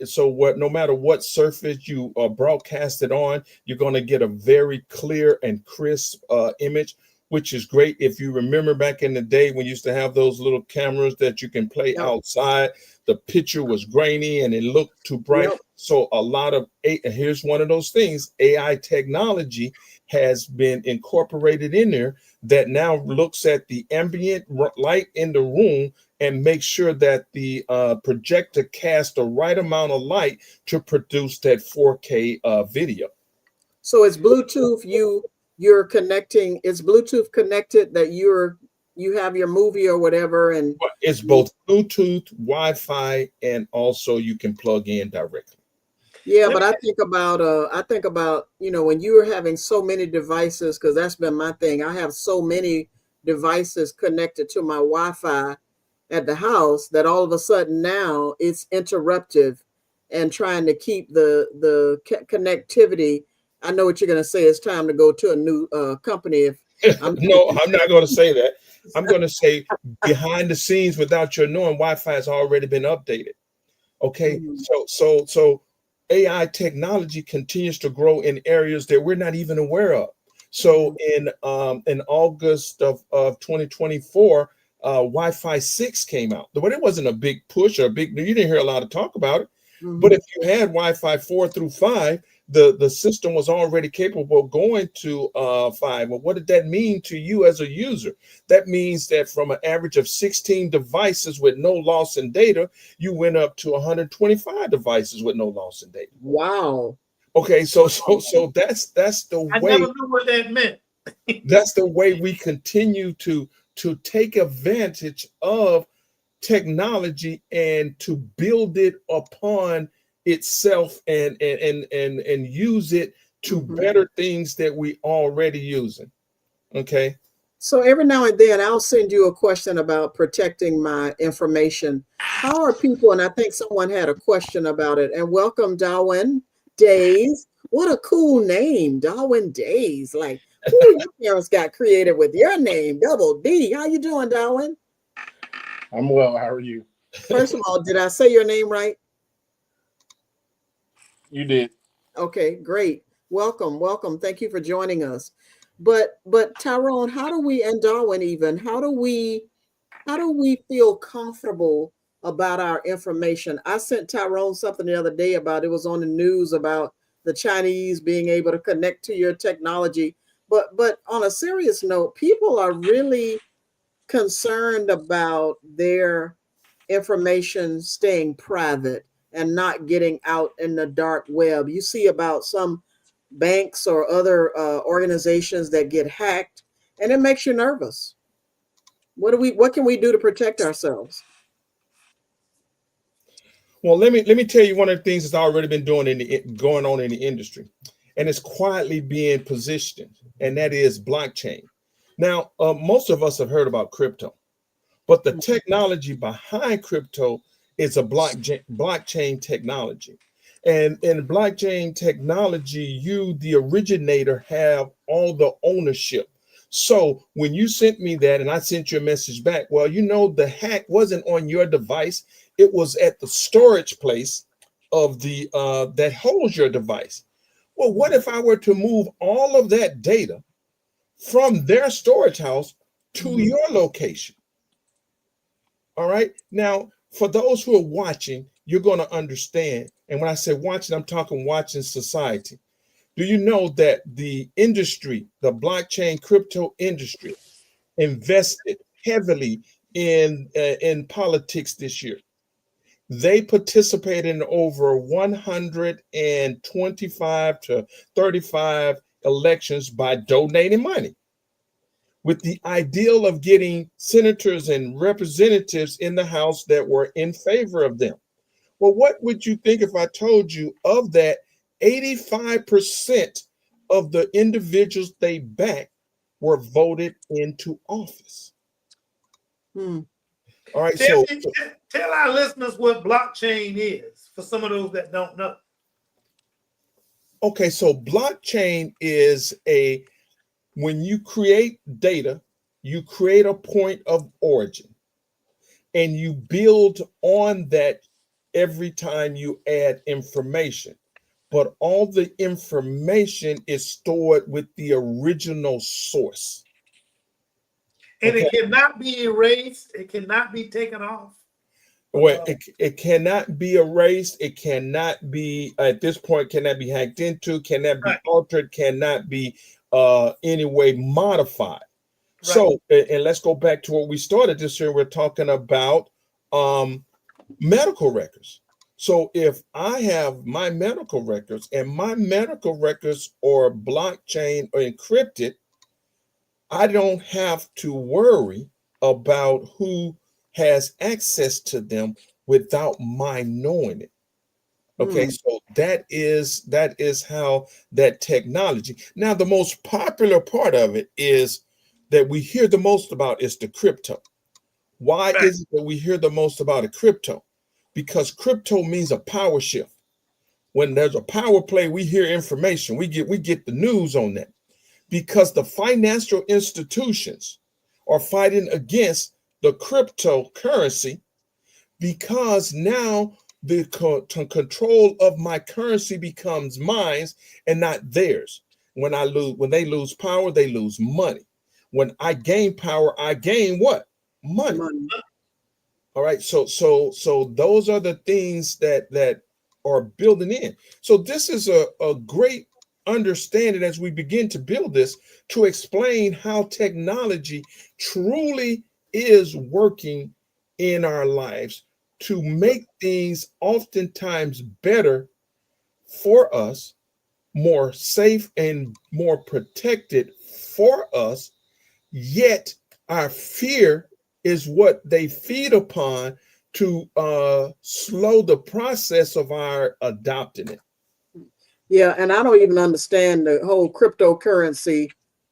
no matter what surface you broadcast it on, you're going to get a very clear and crisp image, which is great. If you remember back in the day when you used to have those little cameras that you can play outside, the picture was grainy and it looked too bright. So a lot of, here's one of those things, AI technology has been incorporated in there that now looks at the ambient light in the room and make sure that the projector casts the right amount of light to produce that 4K video. So it's Bluetooth, you're connecting, it's Bluetooth connected that you have your movie or whatever, and it's both Bluetooth, Wi-Fi, and also you can plug in directly. Yeah, but I think about, you know, when you're having so many devices, because that's been my thing. I have so many devices connected to my Wi-Fi at the house that all of a sudden now it's interruptive and trying to keep the connectivity. I know what you're going to say. It's time to go to a new company. No, I'm not going to say that. I'm going to say behind the scenes, without your knowing, Wi-Fi has already been updated. Okay, so AI technology continues to grow in areas that we're not even aware of. So in August of 2024, Wi-Fi 6 came out. But it wasn't a big push or you didn't hear a lot of talk about it. But if you had Wi-Fi 4 through 5, the system was already capable of going to 5. Well, what did that mean to you as a user? That means that from an average of 16 devices with no loss in data, you went up to 125 devices with no loss in data. Wow. Okay, so that's the way. I never knew what that meant. That's the way we continue to take advantage of technology and to build it upon itself and use it to better things that we already using. Okay. So every now and then I'll send you a question about protecting my information. How are people, and I think someone had a question about it, and welcome Darwin Days. What a cool name, Darwin Days. Like, Ooh, your parents got creative with your name, Double D. How you doing, Darwin? I'm well. How are you? First of all, did I say your name right? You did. Okay, great. Welcome. Thank you for joining us. But Tyrone, how do we, and Darwin even, how do we feel comfortable about our information? I sent Tyrone something the other day about, it was on the news about the Chinese being able to connect to your technology. But on a serious note, people are really concerned about their information staying private and not getting out in the dark web. You see about some banks or other organizations that get hacked, and it makes you nervous. What can we do to protect ourselves? Well, let me tell you one of the things that's already been going on in the industry, and it's quietly being positioned, and that is blockchain. Now, most of us have heard about crypto, but the technology behind crypto is a blockchain technology. And in blockchain technology, you, the originator, have all the ownership. So when you sent me that and I sent you a message back, well, you know, the hack wasn't on your device. It was at the storage place of the that holds your device. Well, what if I were to move all of that data from their storage house to your location? All right. Now, for those who are watching, you're going to understand. And when I say watching, I'm talking watching society. Do you know that the industry, the blockchain crypto industry, invested heavily in politics this year? They participated in over 125 to 35 elections by donating money, with the ideal of getting senators and representatives in the House that were in favor of them. Well, what would you think if I told you of that 85% of the individuals they backed were voted into office? Hmm. All right, tell our listeners what blockchain is for some of those that don't know. Okay, so blockchain is when you create data, you create a point of origin, and you build on that every time you add information. But all the information is stored with the original source. And it cannot be erased. It cannot be taken off. Well, it cannot be erased. It cannot be, at this point, cannot be hacked into, cannot be altered, cannot be any way modified. Right. So, and let's go back to what we started this year. We're talking about medical records. So if I have my medical records and my medical records are blockchain or encrypted, I don't have to worry about who has access to them without my knowing it. Okay, so that is how that technology. Now, the most popular part of it is that we hear the most about is the crypto. Why is it that we hear the most about a crypto? Because crypto means a power shift. When there's a power play, we hear information. We get the news on that. Because the financial institutions are fighting against the cryptocurrency, because now the control of my currency becomes mine and not theirs. When they lose power, they lose money. When I gain power, I gain what? Money. All right. So those are the things that are building in. So this is a great understanding as we begin to build this, to explain how technology truly is working in our lives to make things oftentimes better for us, more safe and more protected for us. Yet our fear is what they feed upon to slow the process of our adopting it. Yeah, and I don't even understand the whole cryptocurrency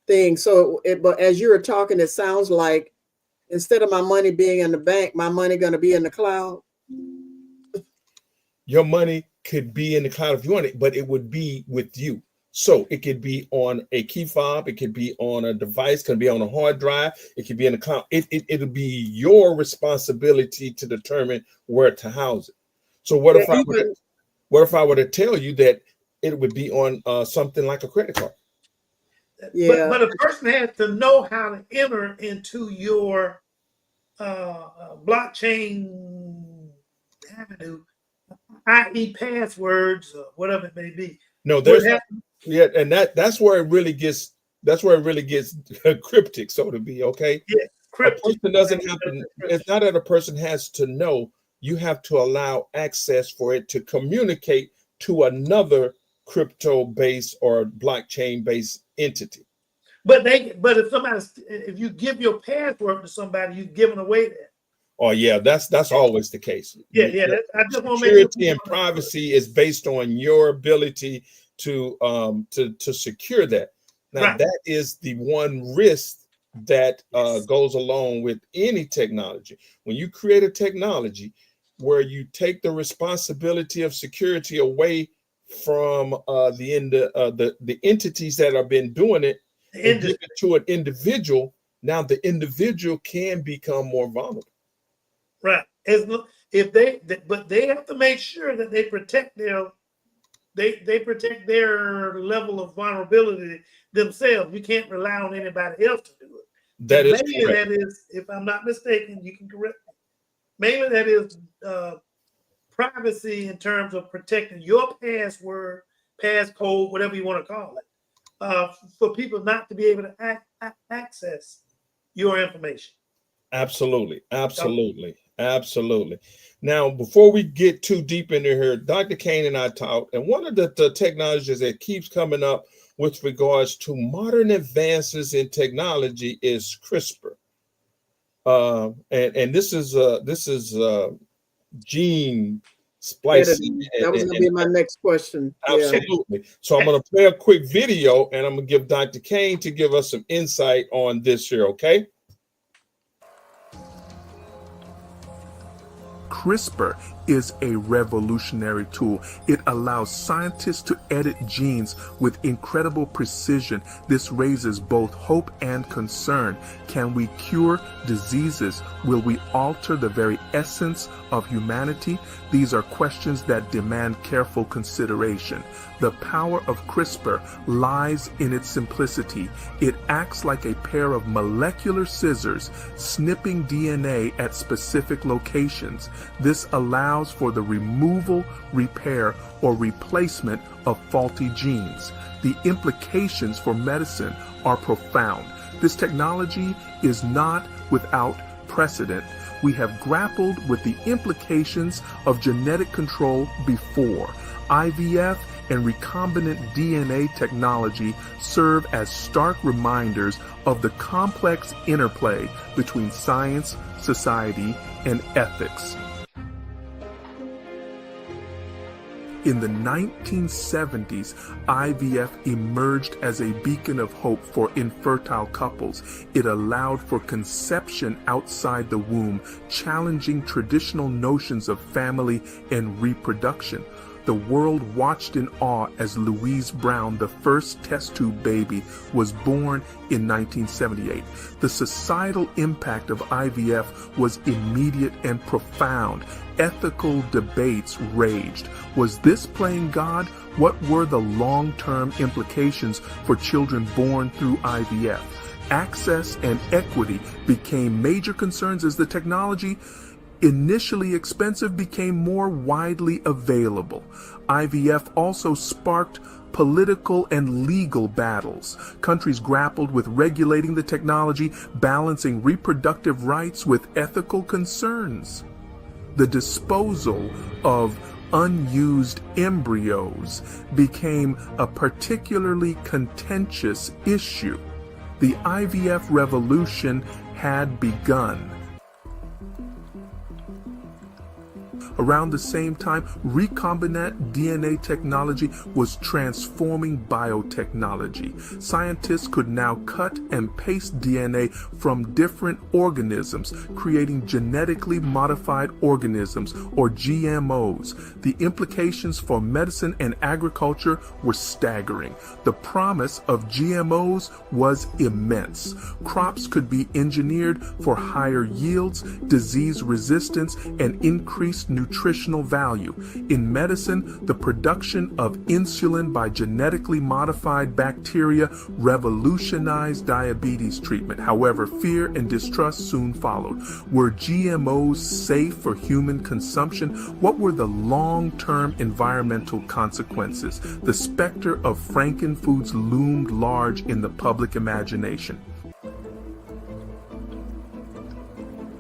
thing. So, but as you were talking, it sounds like instead of my money being in the bank, my money going to be in the cloud. Your money could be in the cloud if you want it, but it would be with you. So it could be on a key fob, it could be on a device, it could be on a hard drive, it could be in the cloud. It'll be your responsibility to determine where to house it. So what if I were to tell you that it would be on something like a credit card? Yeah. But a person has to know how to enter into your blockchain avenue, i.e. passwords or whatever it may be. No, and that's where it really gets cryptic, so to be, okay? Yes, cryptic. A person doesn't have to, it's not that a person has to know, you have to allow access for it to communicate to another crypto-based or blockchain-based entity. But if you give your password to somebody, you've given away that. Oh yeah, that's always the case. Yeah. I just want to make security and privacy is based on your ability to secure that. Now Right. that is the one risk that goes along with any technology. When you create a technology where you take the responsibility of security away from the entities that have been doing it and give it to an individual, now the individual can become more vulnerable. Right. But they have to make sure that they protect their level of vulnerability themselves. You can't rely on anybody else to do it. That is maybe correct. that is, if I'm not mistaken, you can correct me. Maybe that is privacy in terms of protecting your password, passcode, whatever you want to call it, for people not to be able to access your information. Absolutely. Now, before we get too deep into here, Dr. Kane and I talked, and one of the technologies that keeps coming up with regards to modern advances in technology is CRISPR. And this is gene splicing. That was going to be my next question. Absolutely. Yeah. So I'm going to play a quick video, and I'm going to give Dr. Kane to give us some insight on this here, okay? CRISPR is a revolutionary tool. It allows scientists to edit genes with incredible precision. This raises both hope and concern. Can we cure diseases? Will we alter the very essence of humanity? These are questions that demand careful consideration. The power of CRISPR lies in its simplicity. It acts like a pair of molecular scissors, snipping DNA at specific locations. This allows for the removal, repair, or replacement of faulty genes. The implications for medicine are profound. This technology is not without precedent. We have grappled with the implications of genetic control before. IVF and recombinant DNA technology serve as stark reminders of the complex interplay between science, society, and ethics. In the 1970s, IVF emerged as a beacon of hope for infertile couples. It allowed for conception outside the womb, challenging traditional notions of family and reproduction. The world watched in awe as Louise Brown, the first test tube baby, was born in 1978. The societal impact of IVF was immediate and profound. Ethical debates raged. Was this playing God? What were the long-term implications for children born through IVF? Access and equity became major concerns as the technology, initially expensive, became more widely available. IVF also sparked political and legal battles. Countries grappled with regulating the technology, balancing reproductive rights with ethical concerns. The disposal of unused embryos became a particularly contentious issue. The IVF revolution had begun. Around the same time, recombinant DNA technology was transforming biotechnology. Scientists could now cut and paste DNA from different organisms, creating genetically modified organisms, or GMOs. The implications for medicine and agriculture were staggering. The promise of GMOs was immense. Crops could be engineered for higher yields, disease resistance, and increased nutritional value. In medicine, the production of insulin by genetically modified bacteria revolutionized diabetes treatment. However, fear and distrust soon followed. Were GMOs safe for human consumption? What were the long-term environmental consequences? The specter of frankenfoods loomed large in the public imagination.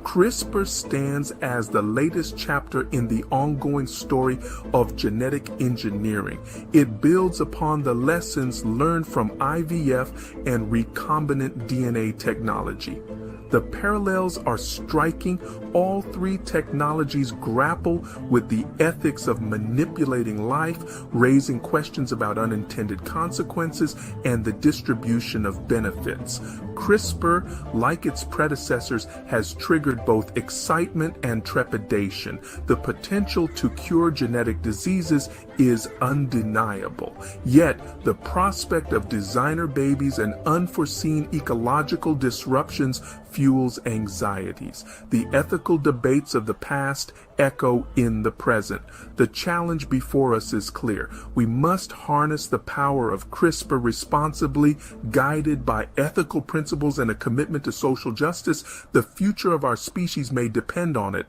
CRISPR stands as the latest chapter in the ongoing story of genetic engineering. It builds upon the lessons learned from IVF and recombinant DNA technology. The parallels are striking. All three technologies grapple with the ethics of manipulating life, raising questions about unintended consequences and the distribution of benefits. CRISPR, like its predecessors, has triggered both excitement and trepidation. The potential to cure genetic diseases is undeniable. Yet, the prospect of designer babies and unforeseen ecological disruptions fuels anxieties. The ethical debates of the past echo in the present. The challenge before us is clear. We must harness the power of CRISPR responsibly, guided by ethical principles and a commitment to social justice. The future of our species may depend on it.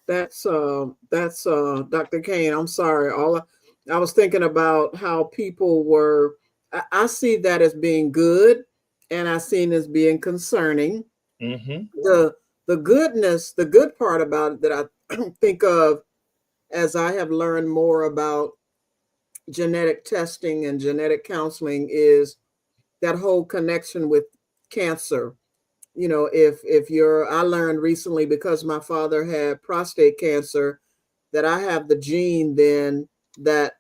That's Dr. Kane. I'm sorry. I was thinking about how people were. I see that as being good, and I see it as being concerning. Mm-hmm. The goodness, the good part about it that I think of as I have learned more about genetic testing and genetic counseling is that whole connection with cancer. You know, I learned recently, because my father had prostate cancer, that I have the gene then that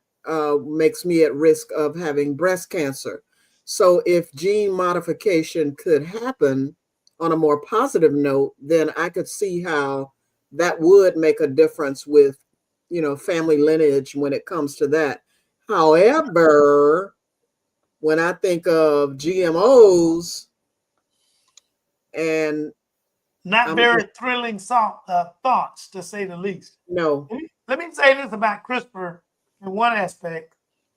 makes me at risk of having breast cancer. So if gene modification could happen on a more positive note, then I could see how that would make a difference with, family lineage when it comes to that. However, when I think of GMOs, and not very thrilling thoughts, to say the least. No. Let me say this about CRISPR in one aspect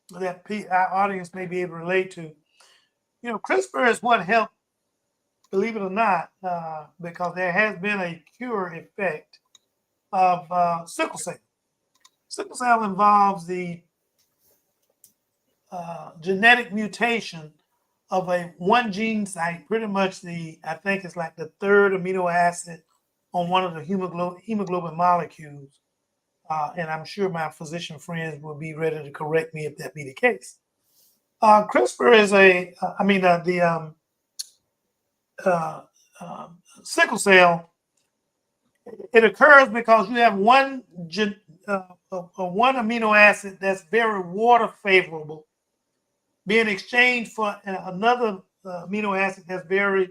that our audience may be able to relate to. CRISPR is what helped, believe it or not, because there has been a cure effect of sickle cell. Sickle cell involves the genetic mutation of one gene site, pretty much I think it's like the third amino acid on one of the hemoglobin molecules. And I'm sure my physician friends will be ready to correct me if that be the case. CRISPR is sickle cell. It occurs because you have one amino acid that's very water favorable being exchanged for another amino acid that's very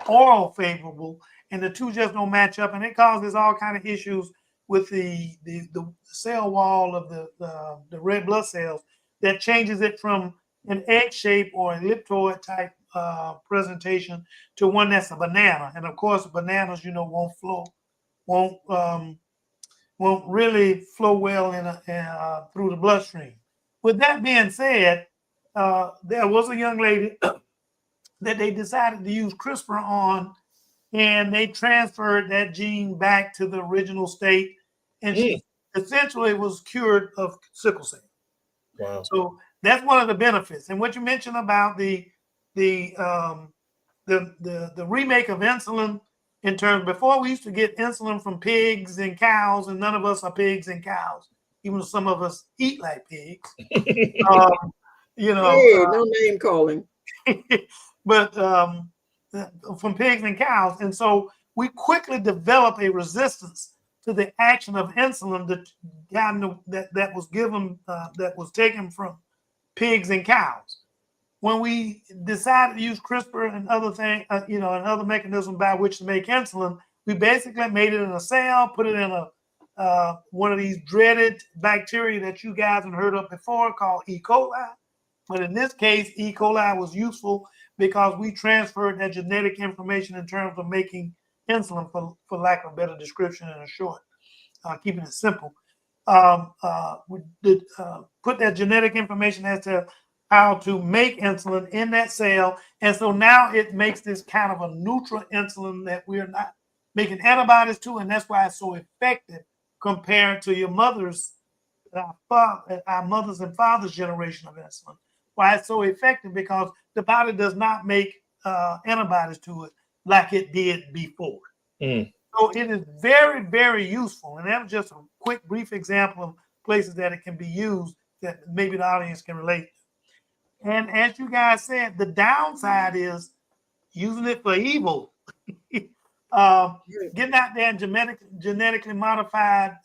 oil favorable, and the two just don't match up, and it causes all kind of issues with the cell wall of the red blood cells that changes it from an egg shape or ellipsoid type presentation to one that's a banana. And of course, bananas, won't really flow well through the bloodstream. With that being said, there was a young lady that they decided to use CRISPR on, and they transferred that gene back to the original state, and she essentially was cured of sickle cell. Wow! So that's one of the benefits. And what you mentioned about the remake of insulin, in terms, before we used to get insulin from pigs and cows, and none of us are pigs and cows, even though some of us eat like pigs. Hey, no name calling. But from pigs and cows. And so we quickly develop a resistance to the action of insulin that was given, that was taken from pigs and cows. When we decided to use CRISPR and other things, and other mechanisms by which to make insulin, we basically made it in a cell, put it in one of these dreaded bacteria that you guys have heard of before called E. coli. But in this case, E. coli was useful because we transferred that genetic information in terms of making insulin, for lack of a better description in a short, keeping it simple. We did put that genetic information as to how to make insulin in that cell. And so now it makes this kind of a neutral insulin that we're not making antibodies to. And that's why it's so effective compared to your our mothers and fathers' generation of insulin. Why it's so effective? Because the body does not make antibodies to it like it did before. So it is very, very useful. And that's just a quick, brief example of places that it can be used that maybe the audience can relate to. And as you guys said, the downside is using it for evil. Getting out there and genetically modified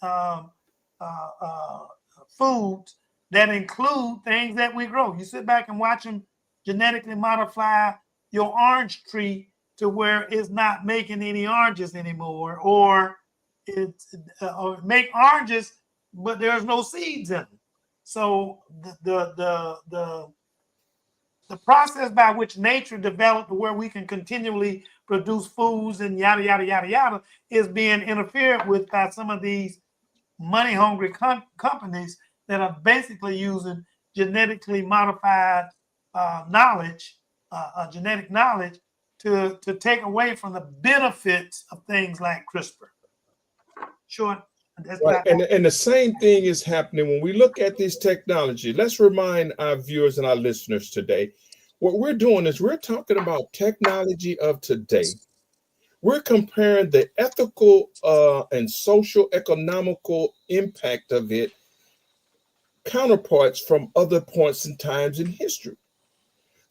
foods that include things that we grow. You sit back and watch them genetically modify your orange tree to where it's not making any oranges anymore, or make oranges, but there's no seeds in them. So the process by which nature developed where we can continually produce foods and yada, yada, yada, yada is being interfered with by some of these money-hungry companies that are basically using genetically modified genetic knowledge to take away from the benefits of things like CRISPR. Sure. Right. And the same thing is happening when we look at this technology. Let's remind our viewers and our listeners today, what we're doing is we're talking about technology of today. We're comparing the ethical and social economical impact of it counterparts from other points in times in history.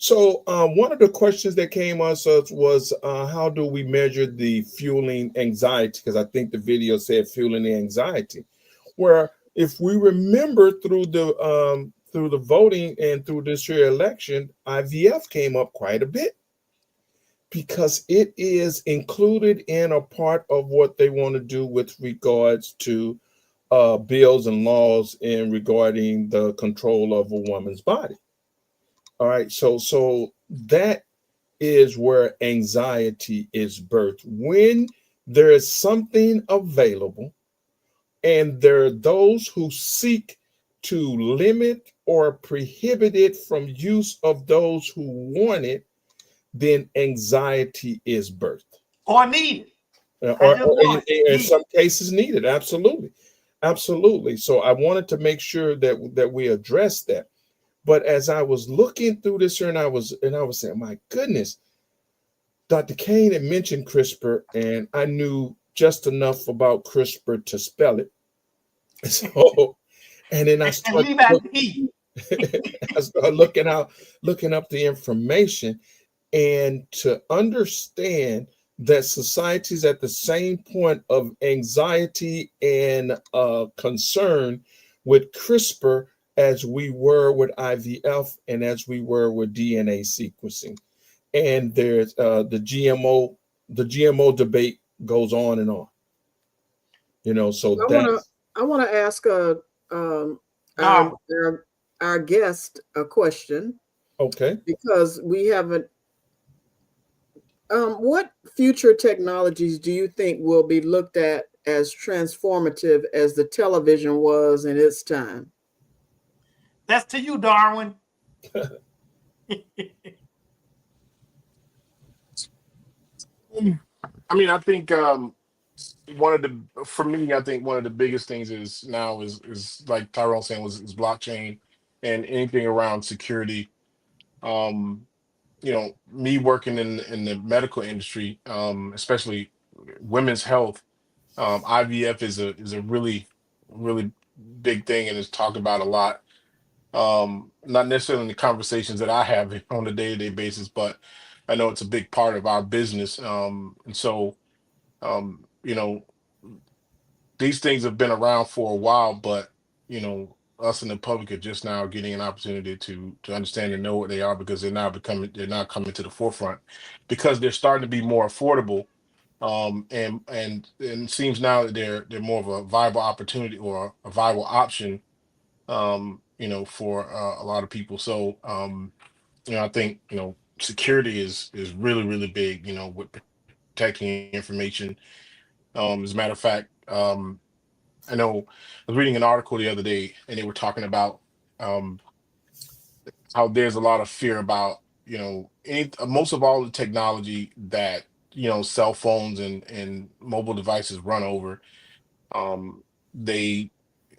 So one of the questions that came us was how do we measure the fueling anxiety? Because I think the video said fueling the anxiety. Where if we remember through the voting and through this year election, IVF came up quite a bit because it is included in a part of what they want to do with regards to bills and laws in regarding the control of a woman's body. All right, so that is where anxiety is birthed. When there is something available and there are those who seek to limit or prohibit it from use of those who want it, then anxiety is birthed. Or needed. Or in some cases needed, absolutely. Absolutely. So I wanted to make sure that we address that. But as I was looking through this here, and I was saying, my goodness, Dr. Kane had mentioned CRISPR, and I knew just enough about CRISPR to spell it. So, and then I started looking up the information, and to understand that society's at the same point of anxiety and concern with CRISPR as we were with IVF and as we were with DNA sequencing. And there's the GMO debate goes on and on. So I want to ask our guest a question. Okay. Because we haven't. What future technologies do you think will be looked at as transformative as the television was in its time? That's to you, Darwin. I mean, I think one of the biggest things is now is like Tyrone saying is blockchain and anything around security. Me working in the medical industry, especially women's health, IVF is a really, really big thing and is talked about a lot. Not necessarily in the conversations that I have on a day-to-day basis, but I know it's a big part of our business. And so, these things have been around for a while, but us in the public are just now getting an opportunity to understand and know what they are, because they're now coming to the forefront because they're starting to be more affordable. And it seems now that they're more of a viable opportunity or a viable option, for a lot of people. So, I think, security is really, really big, with protecting information. As a matter of fact, I know I was reading an article the other day, and they were talking about um, how there's a lot of fear about, most of all the technology that, cell phones and mobile devices run over. Um, they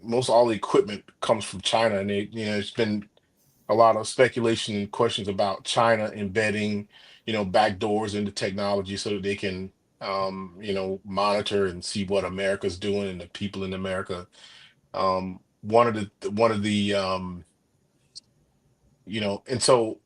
Most all the equipment comes from China, and it's been a lot of speculation and questions about China embedding, backdoors into technology so that they can, monitor and see what America's doing and the people in America. And so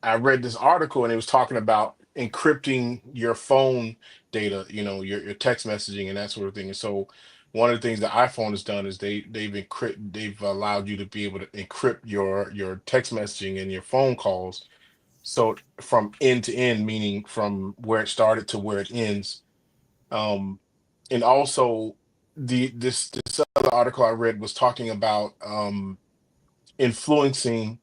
I read this article, and it was talking about encrypting your phone data, your text messaging and that sort of thing. And so one of the things the iPhone has done is they've allowed you to be able to encrypt your text messaging and your phone calls. So from end to end, meaning from where it started to where it ends. And also this other article I read was talking about influencing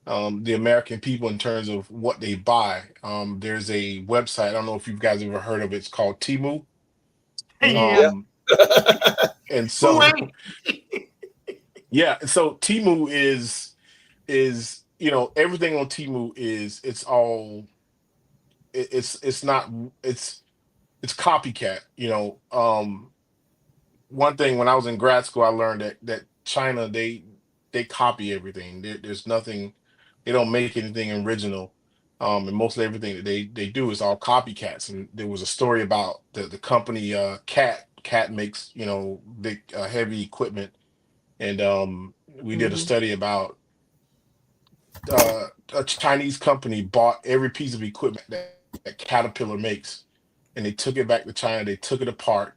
the American people in terms of what they buy. There's a website, I don't know if you guys ever heard of it, it's called Temu. Yeah. Um, and Who so ain't? yeah, so Temu is everything on Temu it's not it's copycat. One thing, when I was in grad school, I learned that China, they copy everything. There's nothing, they don't make anything original. And most of everything that they do is all copycats. And there was a story about the company Cat. Cat makes, big heavy equipment. And we did a Mhm. study about a Chinese company bought every piece of equipment that Caterpillar makes, and they took it back to China. They took it apart,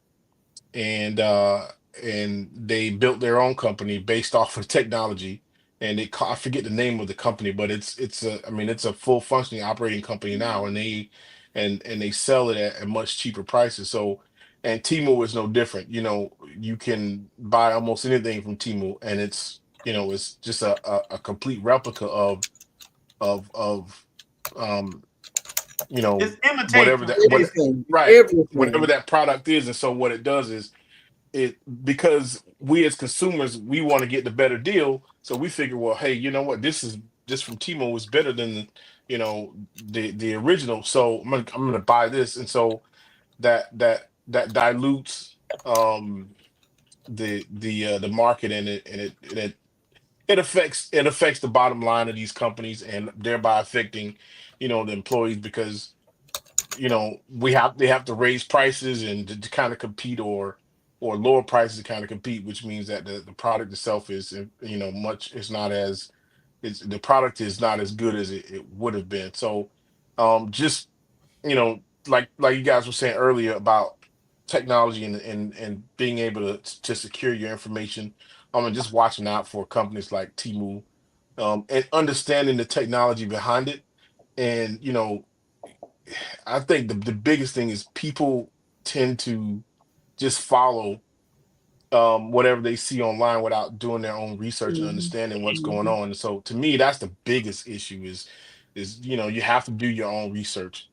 and they built their own company based off of technology. And I forget the name of the company, but it's a full functioning operating company now, and they sell it at much cheaper prices. So, and Temu is no different. You can buy almost anything from Temu, and it's just a complete replica of um It's whatever imitation. Everything, right, whatever everything. that product is. And so what it does is, it because we as consumers, we want to get the better deal, so we figure, well, hey, you know what, this from Timo is better than the original, so I'm gonna buy this. And so that dilutes the market, and it affects the bottom line of these companies, and thereby affecting the employees, because they have to raise prices and to kind of compete, or lower prices to kind of compete, which means that the product itself is much it's not as it's the product is not as good as it would have been. So just you know like you guys were saying earlier about technology and being able to secure your information, and just watching out for companies like Temu, and understanding the technology behind it. And I think the biggest thing is people tend to just follow whatever they see online without doing their own research and Mhm. understanding what's going Mhm. on. And so to me, that's the biggest issue is you have to do your own research,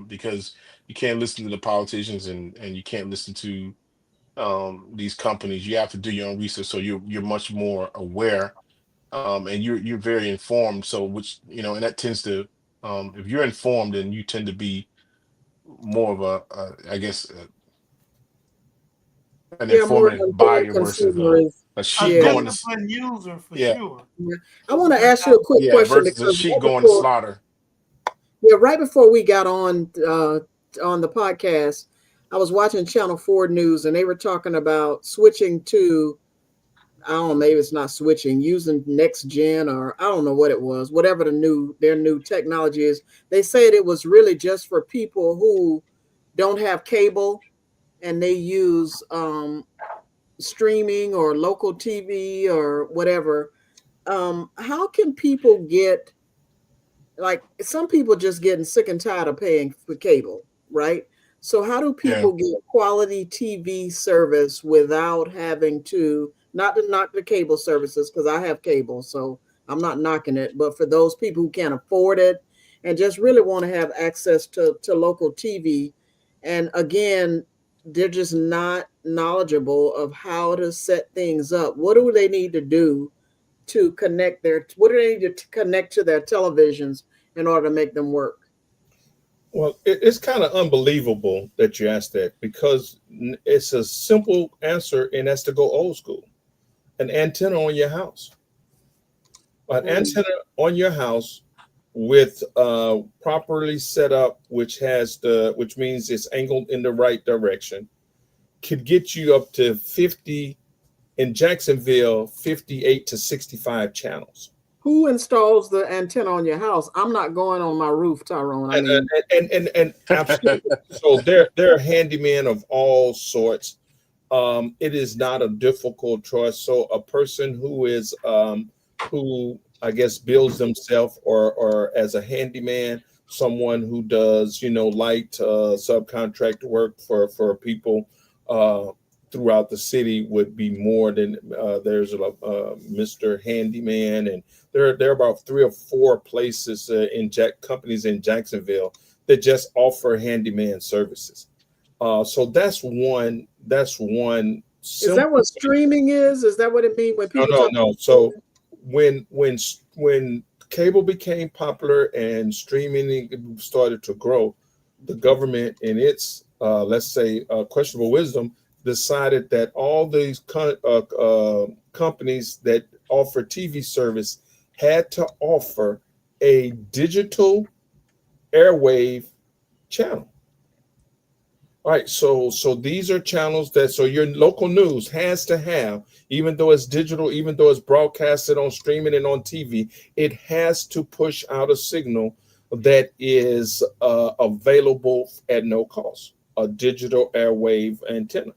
because you can't listen to the politicians, and you can't listen to these companies. You have to do your own research, so you're much more aware, and you're very informed. So which and that tends to, if you're informed, then you tend to be more of I guess, an Yeah, more of an informative informed buyer versus consumer is, a A sheep yeah. going to disciplined user for yeah, sure. Yeah. I want to ask you a quick yeah, question versus a because sheep going to slaughter. right before we got on the podcast, I was watching Channel 4 News, and they were talking about switching to, I don't know, maybe it's not switching, using next gen, or I don't know what it was, whatever their new technology is. They said it was really just for people who don't have cable, and they use streaming or local TV or whatever, how can people get, like, some people just getting sick and tired of paying for cable, right? So how do Yeah. people get quality TV service without having to, not to knock the cable services, because I have cable, so I'm not knocking it, but for those people who can't afford it and just really want to have access to local TV, and again, they're just not knowledgeable of how to set things up. What do they need to do to connect what do they need to connect to their televisions in order to make them work? Well, it's kind of unbelievable that you asked that, because it's a simple answer, and that's to go old school. An antenna on your house. An antenna on your house with properly set up, which means it's angled in the right direction, could get you up to 50 in Jacksonville, 58 to 65 channels. Who installs the antenna on your house? I'm not going on my roof, Tyrone. I mean, And absolutely. So they're handyman of all sorts. It is not a difficult choice. So a person who is who I guess builds themselves, or as a handyman, someone who does light subcontract work for people throughout the city would be more than there's a Mr. Handyman, and there are about 3 or 4 places companies in Jacksonville that just offer handyman services. So that's one. is that what streaming is? Is that what it means when people No. So when cable became popular and streaming started to grow, the government, in its let's say questionable wisdom, decided that all these companies that offer TV service had to offer a digital airwave channel. All right, so these are channels so your local news has to have, even though it's digital, even though it's broadcasted on streaming and on TV, it has to push out a signal that is available at no cost, a digital airwave antenna.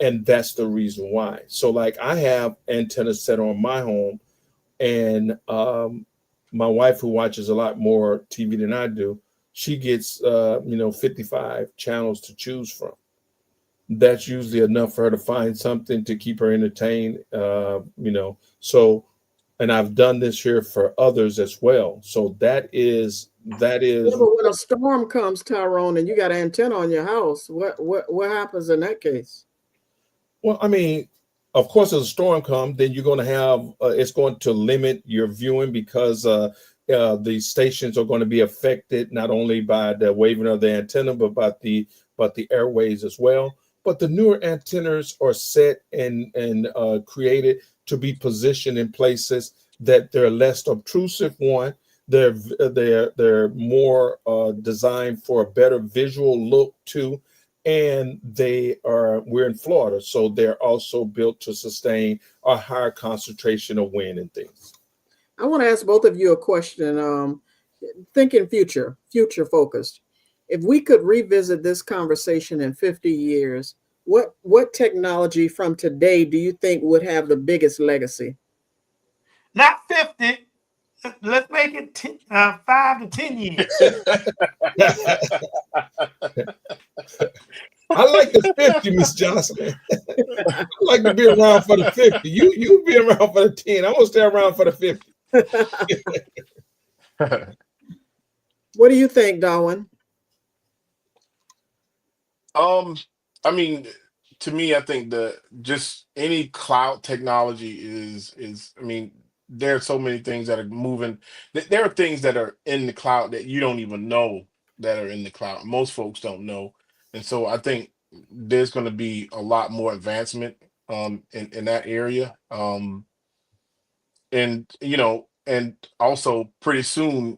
And that's the reason why. So like, I have antennas set on my home, and my wife, who watches a lot more TV than I do, she gets 55 channels to choose from. That's usually enough for her to find something to keep her entertained. So, and I've done this here for others as well. So that is Yeah, but when a storm comes, Tyrone, and you got an antenna on your house, what happens in that case? Well, I mean, of course, as a storm comes, then you're going to have it's going to limit your viewing, because the stations are going to be affected not only by the waving of the antenna, but the airways as well. But the newer antennas are set and created to be positioned in places that they're less obtrusive. One, they're more designed for a better visual look too. And we're in Florida, so they're also built to sustain a higher concentration of wind and things. I want to ask both of you a question. Thinking future focused. If we could revisit this conversation in 50 years, what technology from today do you think would have the biggest legacy? Not 50. Let's make it 5 to 10 years. I like the 50, Miss Johnson. I like to be around for the 50. You be around for the 10. I'm gonna stay around for the 50. What do you think, Darwin? I mean, to me, I think just any cloud technology is. I mean, there are so many things that are moving. There are things that are in the cloud that you don't even know that are in the cloud. Most folks don't know, and so I think there's going to be a lot more advancement in that area. And and also pretty soon,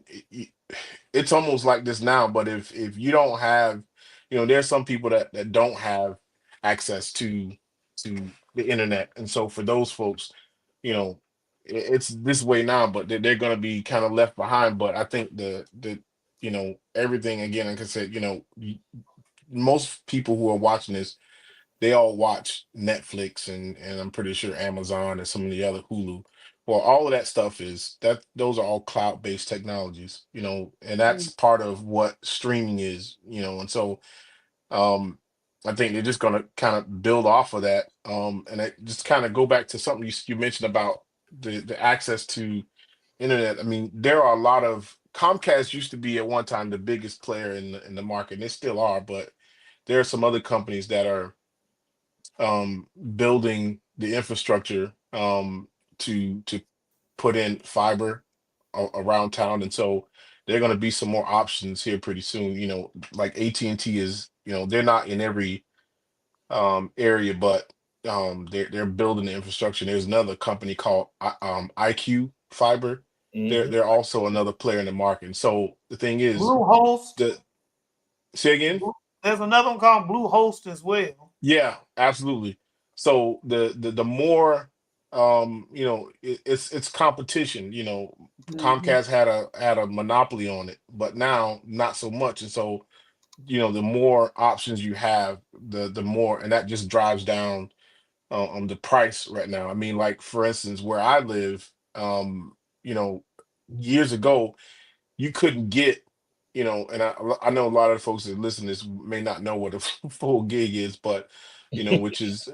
it's almost like this now. But if you don't have, there's some people that don't have access to the internet, and so for those folks, it's this way now, but they're going to be kind of left behind. But I think the everything, again, like I said, most people who are watching this, they all watch Netflix and I'm pretty sure Amazon and some of the other Hulu. Well, all of that stuff is that those are all cloud-based technologies, and that's part of what streaming is, and so um I think they're just gonna kind of build off of that. And I just kind of go back to something you mentioned about the access to internet. I mean, there are a lot of Comcast used to be at one time the biggest player in the market, and they still are, but there are some other companies that are building the infrastructure to put in fiber around town, and so there are going to be some more options here pretty soon. Like AT&T is, they're not in every area, but they're building the infrastructure. There's another company called IQ Fiber. They're also another player in the market. And so the thing is, Bluehost. Say again. There's another one called Bluehost as well. Yeah, absolutely. So the more it's competition. Comcast had a monopoly on it, but now not so much. And so the more options you have, the more, and that just drives down the price right now. I mean, like for instance, where I live, years ago, you couldn't get, and I know a lot of the folks that listen to this may not know what a full gig is, but which is,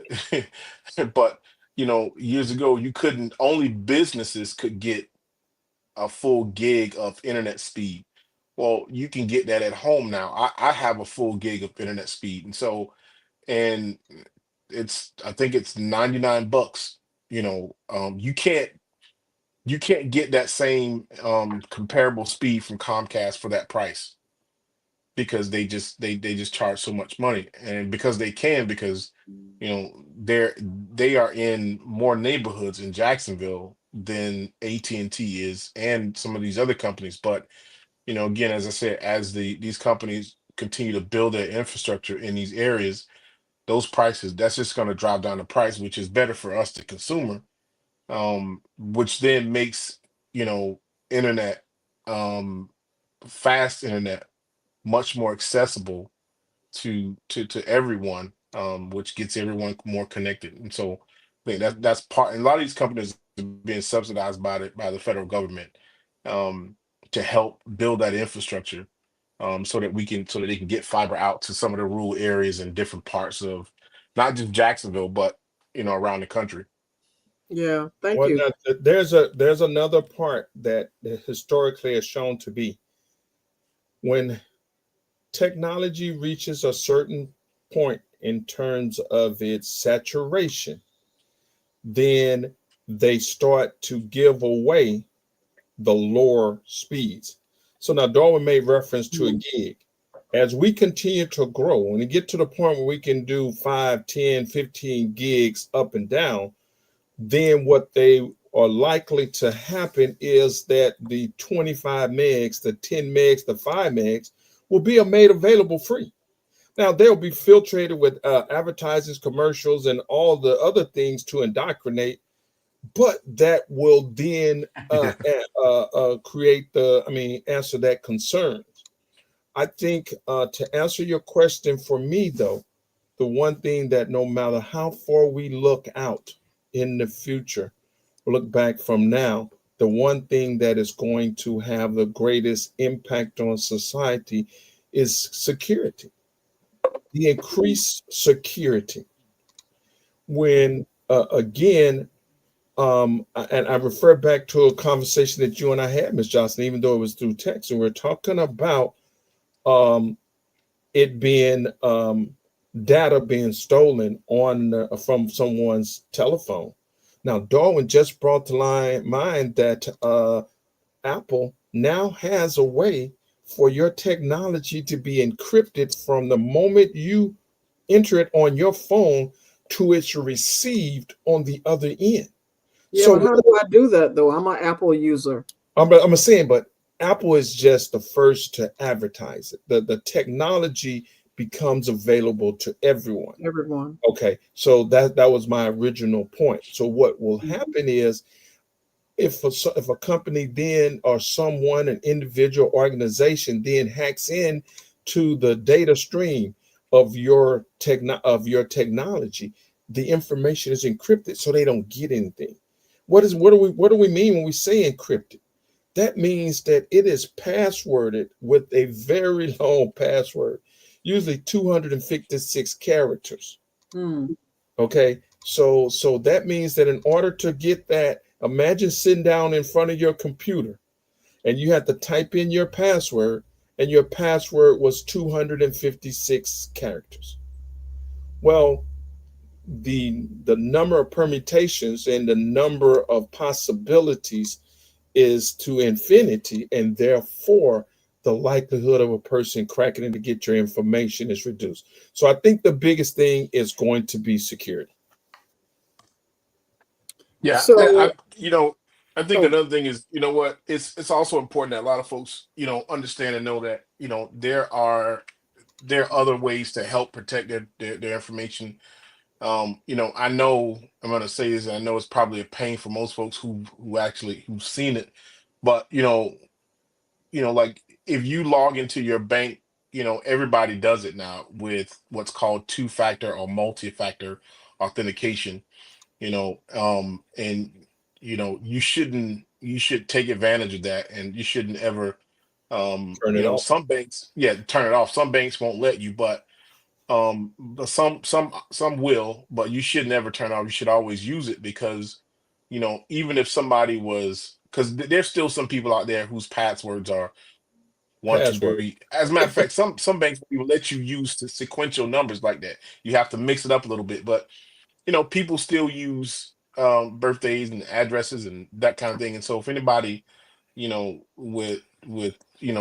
but years ago, you couldn't. Only businesses could get a full gig of internet speed. Well, you can get that at home now. I have a full gig of internet speed, and so, and I think it's $99. You can't get that same comparable speed from Comcast for that price, because they just charge so much money, and because they are in more neighborhoods in Jacksonville than AT&T is, and some of these other companies. But again, as I said, as these companies continue to build their infrastructure in these areas, those prices, that's just going to drive down the price, which is better for us, the consumer, which then makes internet, fast internet, much more accessible to everyone, which gets everyone more connected. And so I think that's part. And a lot of these companies are being subsidized by the federal government, to help build that infrastructure, so that they can get fiber out to some of the rural areas in different parts of not just Jacksonville, but around the country. Yeah, thank you. Now, there's another part that historically is shown to be when technology reaches a certain point in terms of its saturation, then they start to give away the lower speeds. So now Darwin made reference to a gig. As we continue to grow, when we get to the point where we can do 5, 10, 15 gigs up and down, then what they are likely to happen is that the 25 megs, the 10 megs, the 5 megs will be made available free. Now they'll be filtered with advertisements, commercials, and all the other things to indoctrinate, but that will then answer that concern. I think to answer your question, for me though, the one thing that no matter how far we look out in the future, look back from now, the one thing that is going to have the greatest impact on society is security, the increased security. When and I refer back to a conversation that you and I had, Ms. Johnson, even though it was through text, and we're talking about it being data being stolen from someone's telephone. Now, Darwin just brought to mind that Apple now has a way for your technology to be encrypted from the moment you enter it on your phone to it's received on the other end. Yeah, so how do I do that though? I'm an Apple user. I'm saying, but Apple is just the first to advertise it. The technology becomes available to everyone. Everyone. Okay, so that was my original point. So what will happen is, if a company then, or someone, an individual organization then hacks in to the data stream of your technology, the information is encrypted so they don't get anything. What do we mean when we say encrypted? That means that it is passworded with a very long password, usually 256 characters. Okay, so that means that in order to get that, imagine sitting down in front of your computer and you had to type in your password, and your password was 256 characters. Well, the number of permutations and the number of possibilities is to infinity, and therefore the likelihood of a person cracking in to get your information is reduced. So I think the biggest thing is going to be security. Yeah, So, I think oh, another thing is, what, it's also important that a lot of folks, understand and know that, there are other ways to help protect their information. I know I'm gonna say this, I know it's probably a pain for most folks who've seen it, but like if you log into your bank, everybody does it now with what's called two-factor or multi-factor authentication. And you should take advantage of that, and you shouldn't ever Turn it off. some banks, turn it off. Some banks won't let you, but some will, but you should never turn it off. You should always use it, because even if somebody was, because there's still some people out there whose passwords are 1, 2, Password. 3. As a matter of fact, some banks will let you use the sequential numbers like that. You have to mix it up a little bit, but people still use birthdays and addresses and that kind of thing. And so if anybody, with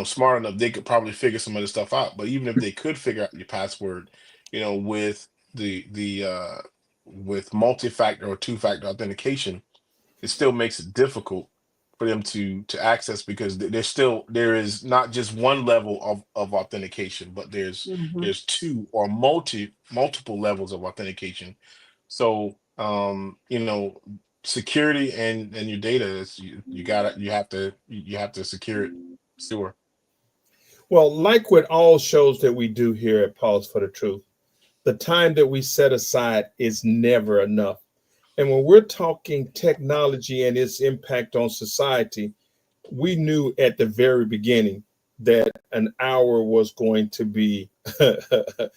smart enough, they could probably figure some of this stuff out. But even if they could figure out your password, with with multi-factor or two-factor authentication, it still makes it difficult for them to access, because there is not just one level of authentication, but there's two or multiple levels of authentication. So security and your data is, you have to secure it. Sure. Well, like with all shows that we do here at Pause for the Truth, the time that we set aside is never enough. And when we're talking technology and its impact on society, we knew at the very beginning that an hour was going to be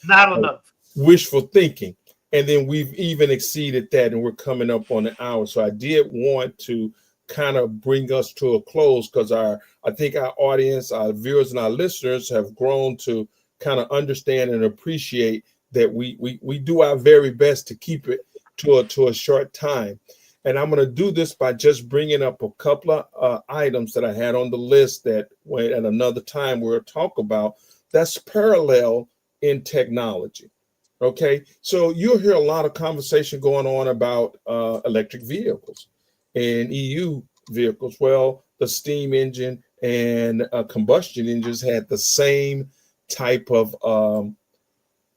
Not enough. wishful thinking. And then we've even exceeded that, and we're coming up on an hour. So I did want to kind of bring us to a close, because I think our audience, our viewers and our listeners have grown to kind of understand and appreciate that we do our very best to keep it to a short time. And I'm going to do this by just bringing up a couple of items that I had on the list that at another time we'll talk about, that's parallel in technology. Okay, so you'll hear a lot of conversation going on about electric vehicles and EU vehicles. Well, the steam engine and combustion engines had the same type of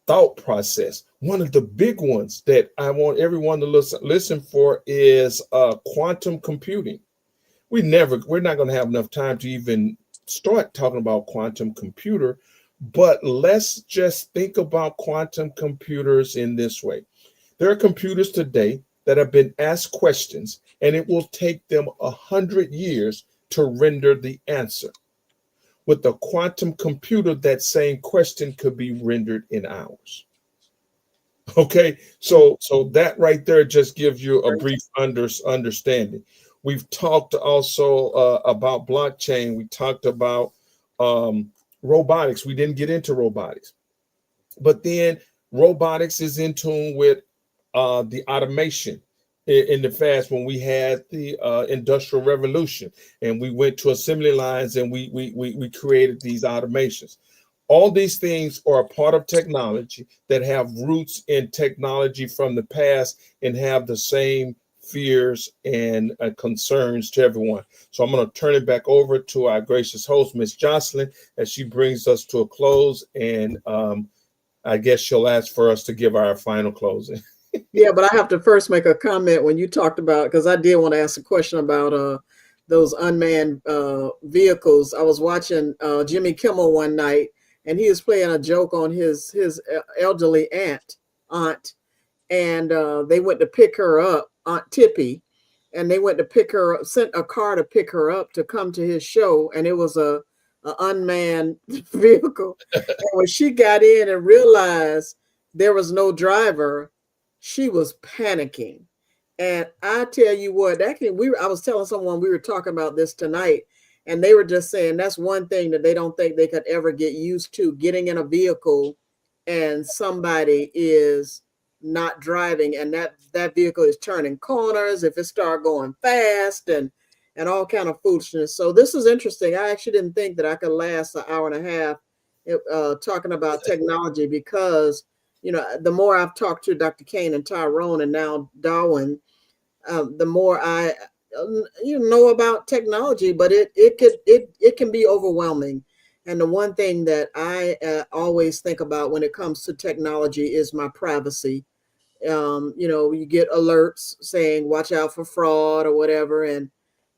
thought process. One of the big ones that I want everyone to listen for is quantum computing. We're not going to have enough time to even start talking about quantum computer, but let's just think about quantum computers in this way. There are computers today that have been asked questions, and it will take them 100 years to render the answer. With a quantum computer, that same question could be rendered in hours. Okay, so that right there just gives you a brief understanding. We've talked also about blockchain. We talked about robotics. We didn't get into robotics, but then robotics is in tune with the automation in the past, when we had the Industrial Revolution and we went to assembly lines and we created these automations. All these things are a part of technology that have roots in technology from the past and have the same fears and concerns to everyone. So I'm going to turn it back over to our gracious host, Miss Jocelyn, as she brings us to a close. And I guess she'll ask for us to give our final closing. Yeah, but I have to first make a comment when you talked about, because I did want to ask a question about those unmanned vehicles. I was watching Jimmy Kimmel one night, and he was playing a joke on his elderly aunt, and they went to pick her up, Aunt Tippy, and they went to pick her up, sent a car to pick her up to come to his show, and it was a unmanned vehicle. And when she got in and realized there was no driver, she was panicking. And I tell you what, I was telling someone we were talking about this tonight, and they were just saying that's one thing that they don't think they could ever get used to, getting in a vehicle and somebody is not driving, and that vehicle is turning corners, if it start going fast, and all kind of foolishness. So this is interesting. I actually didn't think that I could last an hour and a half talking about technology, because the more I've talked to Dr. Kane and Tyrone and now Darwin, the more I know about technology, but it can be overwhelming. And the one thing that I always think about when it comes to technology is my privacy. You get alerts saying watch out for fraud or whatever,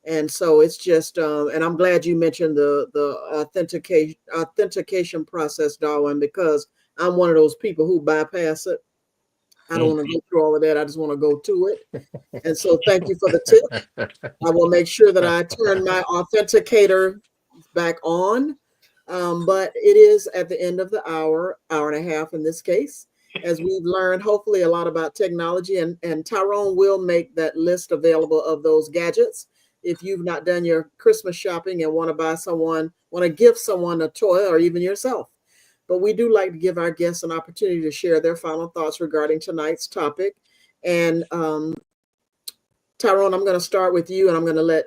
and so it's just and I'm glad you mentioned the authentication process, Darwin, because I'm one of those people who bypass it. I don't want to go through all of that. I just want to go to it. And so thank you for the tip. I will make sure that I turn my authenticator back on. But it is at the end of the hour and a half in this case, as we've learned hopefully a lot about technology, and Tyrone will make that list available of those gadgets. If you've not done your Christmas shopping and want to give someone a toy, or even yourself. But we do like to give our guests an opportunity to share their final thoughts regarding tonight's topic. And Tyrone, I'm going to start with you, and I'm going to let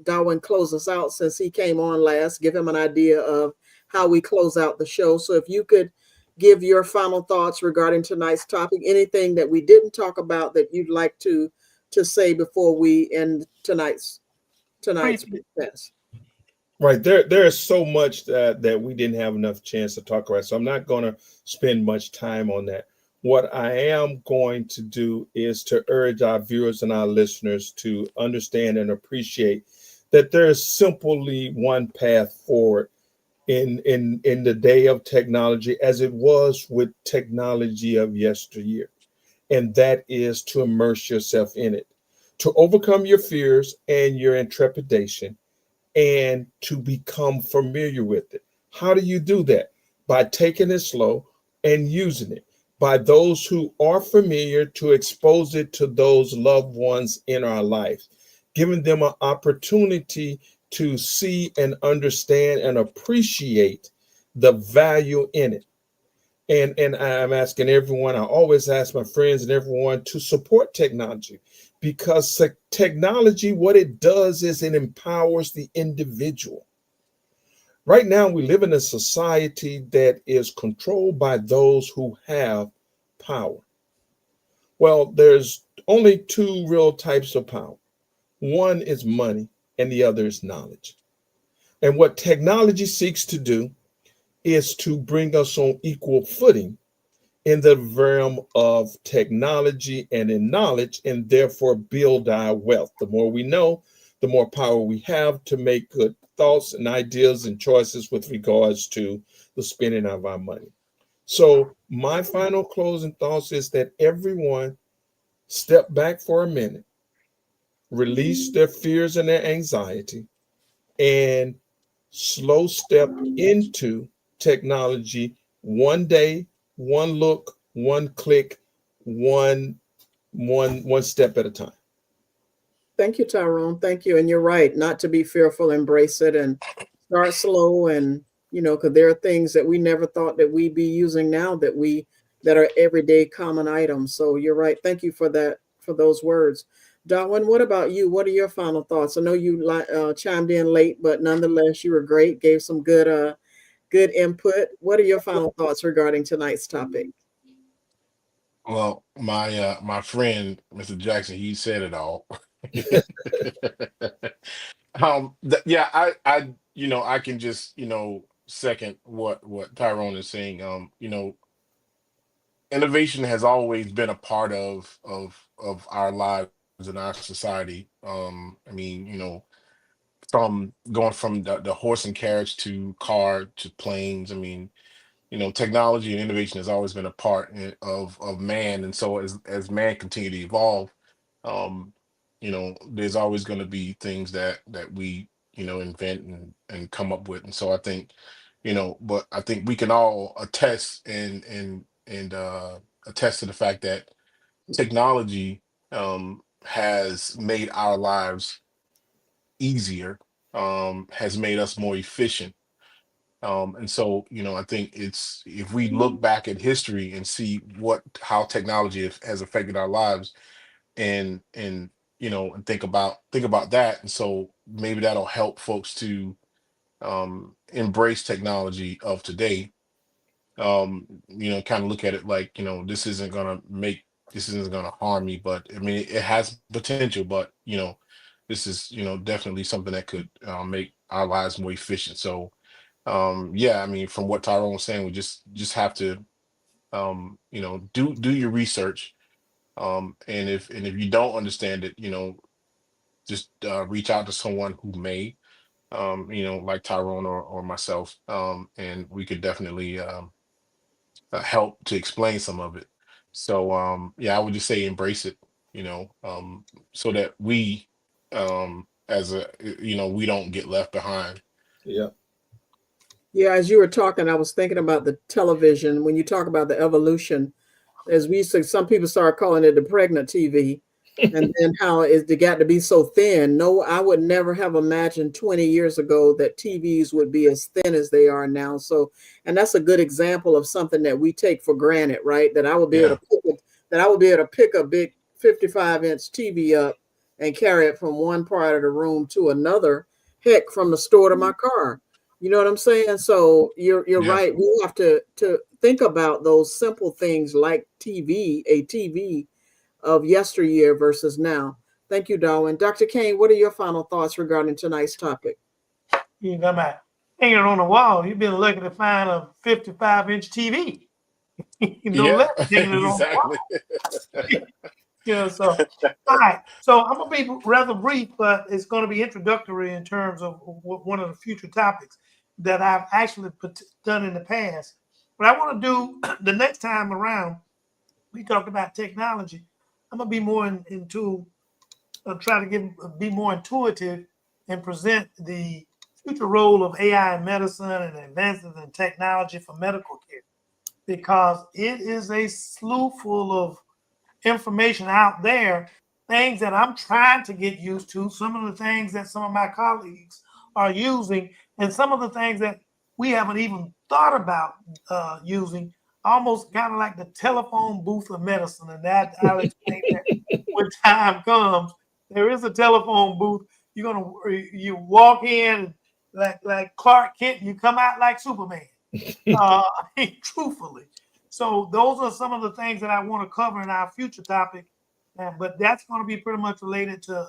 Darwin close us out since he came on last, give him an idea of how we close out the show. So if you could give your final thoughts regarding tonight's topic, anything that we didn't talk about that you'd like to say before we end tonight's podcast. Right. There is so much that we didn't have enough chance to talk about. So I'm not going to spend much time on that. What I am going to do is to urge our viewers and our listeners to understand and appreciate that there is simply one path forward in the day of technology, as it was with technology of yesteryear. And that is to immerse yourself in it, to overcome your fears and your intrepidation, and to become familiar with it. How do you do that? By taking it slow and using it. By those who are familiar, to expose it to those loved ones in our life, giving them an opportunity to see and understand and appreciate the value in it. And I'm asking everyone, I always ask my friends and everyone to support technology, because technology, what it does is it empowers the individual. Right now, we live in a society that is controlled by those who have power. Well, there's only two real types of power. One is money, and the other is knowledge. And what technology seeks to do is to bring us on equal footing in the realm of technology and in knowledge, and therefore build our wealth. The more we know, the more power we have to make good thoughts and ideas and choices with regards to the spending of our money. So my final closing thoughts is that everyone step back for a minute, release their fears and their anxiety, and slow step into technology, one day, one look, one click, one step at a time. Thank you, Tyrone. Thank you. And you're right, not to be fearful, embrace it and start slow. And, because there are things that we never thought that we'd be using now that are everyday common items. So you're right. Thank you for that, for those words. Darwin, what about you? What are your final thoughts? I know you chimed in late, but nonetheless, you were great, gave some good input. What are your final thoughts regarding tonight's topic? Well, my friend, Mr. Jackson, he said it all. Yeah, I can just, second what Tyrone is saying. Innovation has always been a part of our lives in our society. from going from the horse and carriage to car to planes. I mean, technology and innovation has always been a part of man, and so as man continue to evolve, um, there's always going to be things that we invent and come up with, and so I think, but I think we can all attest and attest to the fact that technology has made our lives easier, has made us more efficient. And so, I think it's if we look back at history and see how technology has affected our lives, and and think about that, and so maybe that'll help folks to embrace technology of today. Kind of look at it like, this isn't gonna harm me, but I mean, it has potential, but this is definitely something that could make our lives more efficient. So yeah, I mean, from what Tyrone was saying, we just have to do your research, and if you don't understand it, just reach out to someone who may, like Tyrone or myself, and we could definitely help to explain some of it. So yeah, I would just say embrace it, so that we, as we don't get left behind. Yeah. Yeah, as you were talking, I was thinking about the television. When you talk about the evolution, as we say, some people start calling it the pregnant TV, and then how it got to be so thin. No, I would never have imagined 20 years ago that TVs would be as thin as they are now. So, and that's a good example of something that we take for granted, right? That I would be able to pick a big 55-inch TV up and carry it from one part of the room to another, heck, from the store to my car. You know what I'm saying? So you're Yeah. right. We have to think about those simple things like a TV of yesteryear versus now. Thank you, Darwin. Dr. Kane, what are your final thoughts regarding tonight's topic? You know, about hanging on the wall. You've been lucky to find a 55-inch TV. Less hanging it on the wall. So all right. So I'm gonna be rather brief, but it's going to be introductory in terms of one of the future topics that I've actually done in the past. But I want to do the next time around. We talked about technology. I'm gonna be more try to be more intuitive and present the future role of AI in medicine and advances in technology for medical care, because it is a slew full of information out there, things that I'm trying to get used to, some of the things that some of my colleagues are using, and some of the things that we haven't even thought about using, almost kind of like the telephone booth of medicine. And that I'll explain that when time comes. There is a telephone booth. You walk in like Clark Kent, you come out like Superman. Truthfully. So those are some of the things that I want to cover in our future topic, but that's going to be pretty much related to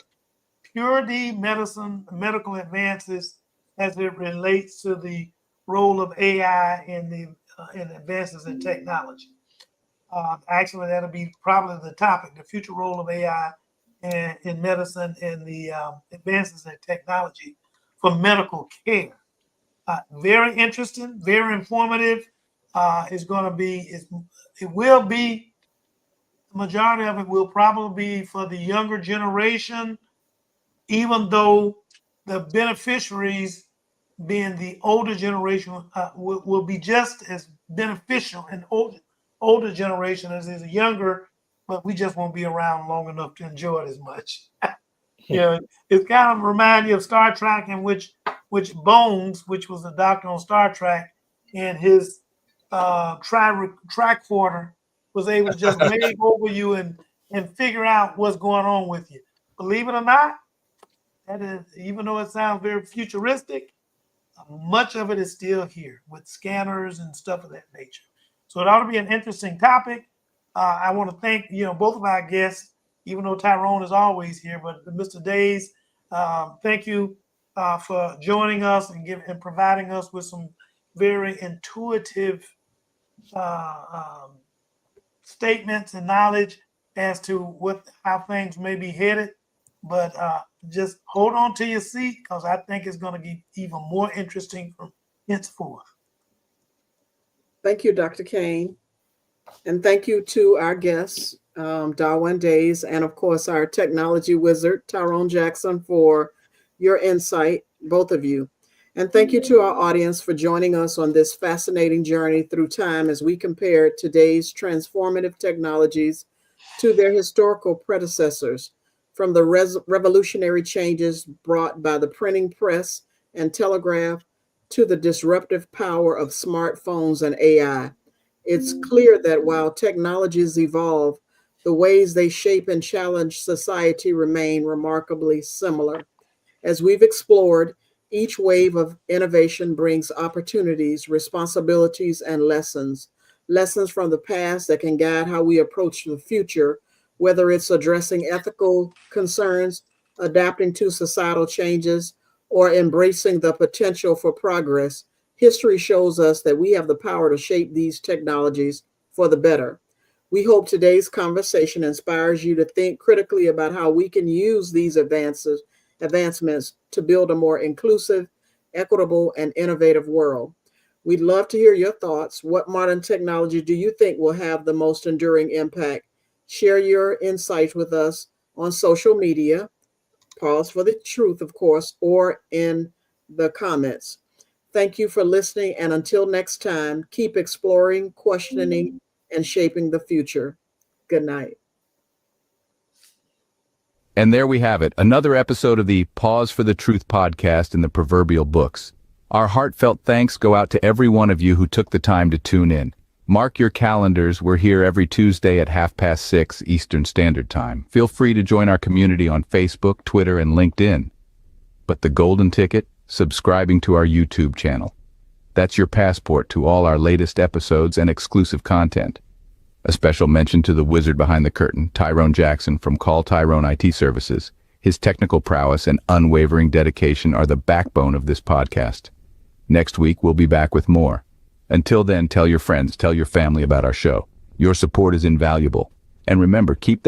pure D medicine, medical advances as it relates to the role of AI in advances in technology. Actually, that'll be probably the topic: the future role of AI in medicine and the advances in technology for medical care. Very interesting, very informative. It will be, the majority of it will probably be for the younger generation, even though the beneficiaries being the older generation will be just as beneficial in older generation as is younger, but we just won't be around long enough to enjoy it as much. It's kind of remind you of Star Trek, in which Bones, which was the doctor on Star Trek, and his tricorder was able to just wave over you and figure out what's going on with you. Believe it or not, that is, even though it sounds very futuristic, much of it is still here with scanners and stuff of that nature. So it ought to be an interesting topic. I want to thank both of our guests, even though Tyrone is always here, but Mr. Days, thank you for joining us and providing us with some very intuitive statements and knowledge as to how things may be headed. But just hold on to your seat because I think it's going to be even more interesting from henceforth. Thank you, Dr. Kane. And thank you to our guests, Darwin Days, and of course, our technology wizard, Tyrone Jackson, for your insight, both of you. And thank you to our audience for joining us on this fascinating journey through time as we compare today's transformative technologies to their historical predecessors, from the revolutionary changes brought by the printing press and telegraph to the disruptive power of smartphones and AI. It's clear that while technologies evolve, the ways they shape and challenge society remain remarkably similar. As we've explored, each wave of innovation brings opportunities, responsibilities, and lessons from the past that can guide how we approach the future, whether it's addressing ethical concerns, adapting to societal changes, or embracing the potential for progress. History shows us that we have the power to shape these technologies for the better. We hope today's conversation inspires you to think critically about how we can use these advancements to build a more inclusive, equitable, and innovative world. We'd love to hear your thoughts. What modern technology do you think will have the most enduring impact? Share your insights with us on social media, Pause for the Truth, of course, or in the comments. Thank you for listening, and until next time, keep exploring, questioning, and shaping the future. Good night. And there we have it, another episode of the Pause for the Truth podcast in the proverbial books. Our heartfelt thanks go out to every one of you who took the time to tune in. Mark your calendars, we're here every Tuesday at 6:30 Eastern Standard Time. Feel free to join our community on Facebook, Twitter, and LinkedIn. But the golden ticket? Subscribing to our YouTube channel. That's your passport to all our latest episodes and exclusive content. A special mention to the wizard behind the curtain, Tyrone Jackson from Call Tyrone IT Services. His technical prowess and unwavering dedication are the backbone of this podcast. Next week, we'll be back with more. Until then, tell your friends, tell your family about our show. Your support is invaluable. And remember, keep that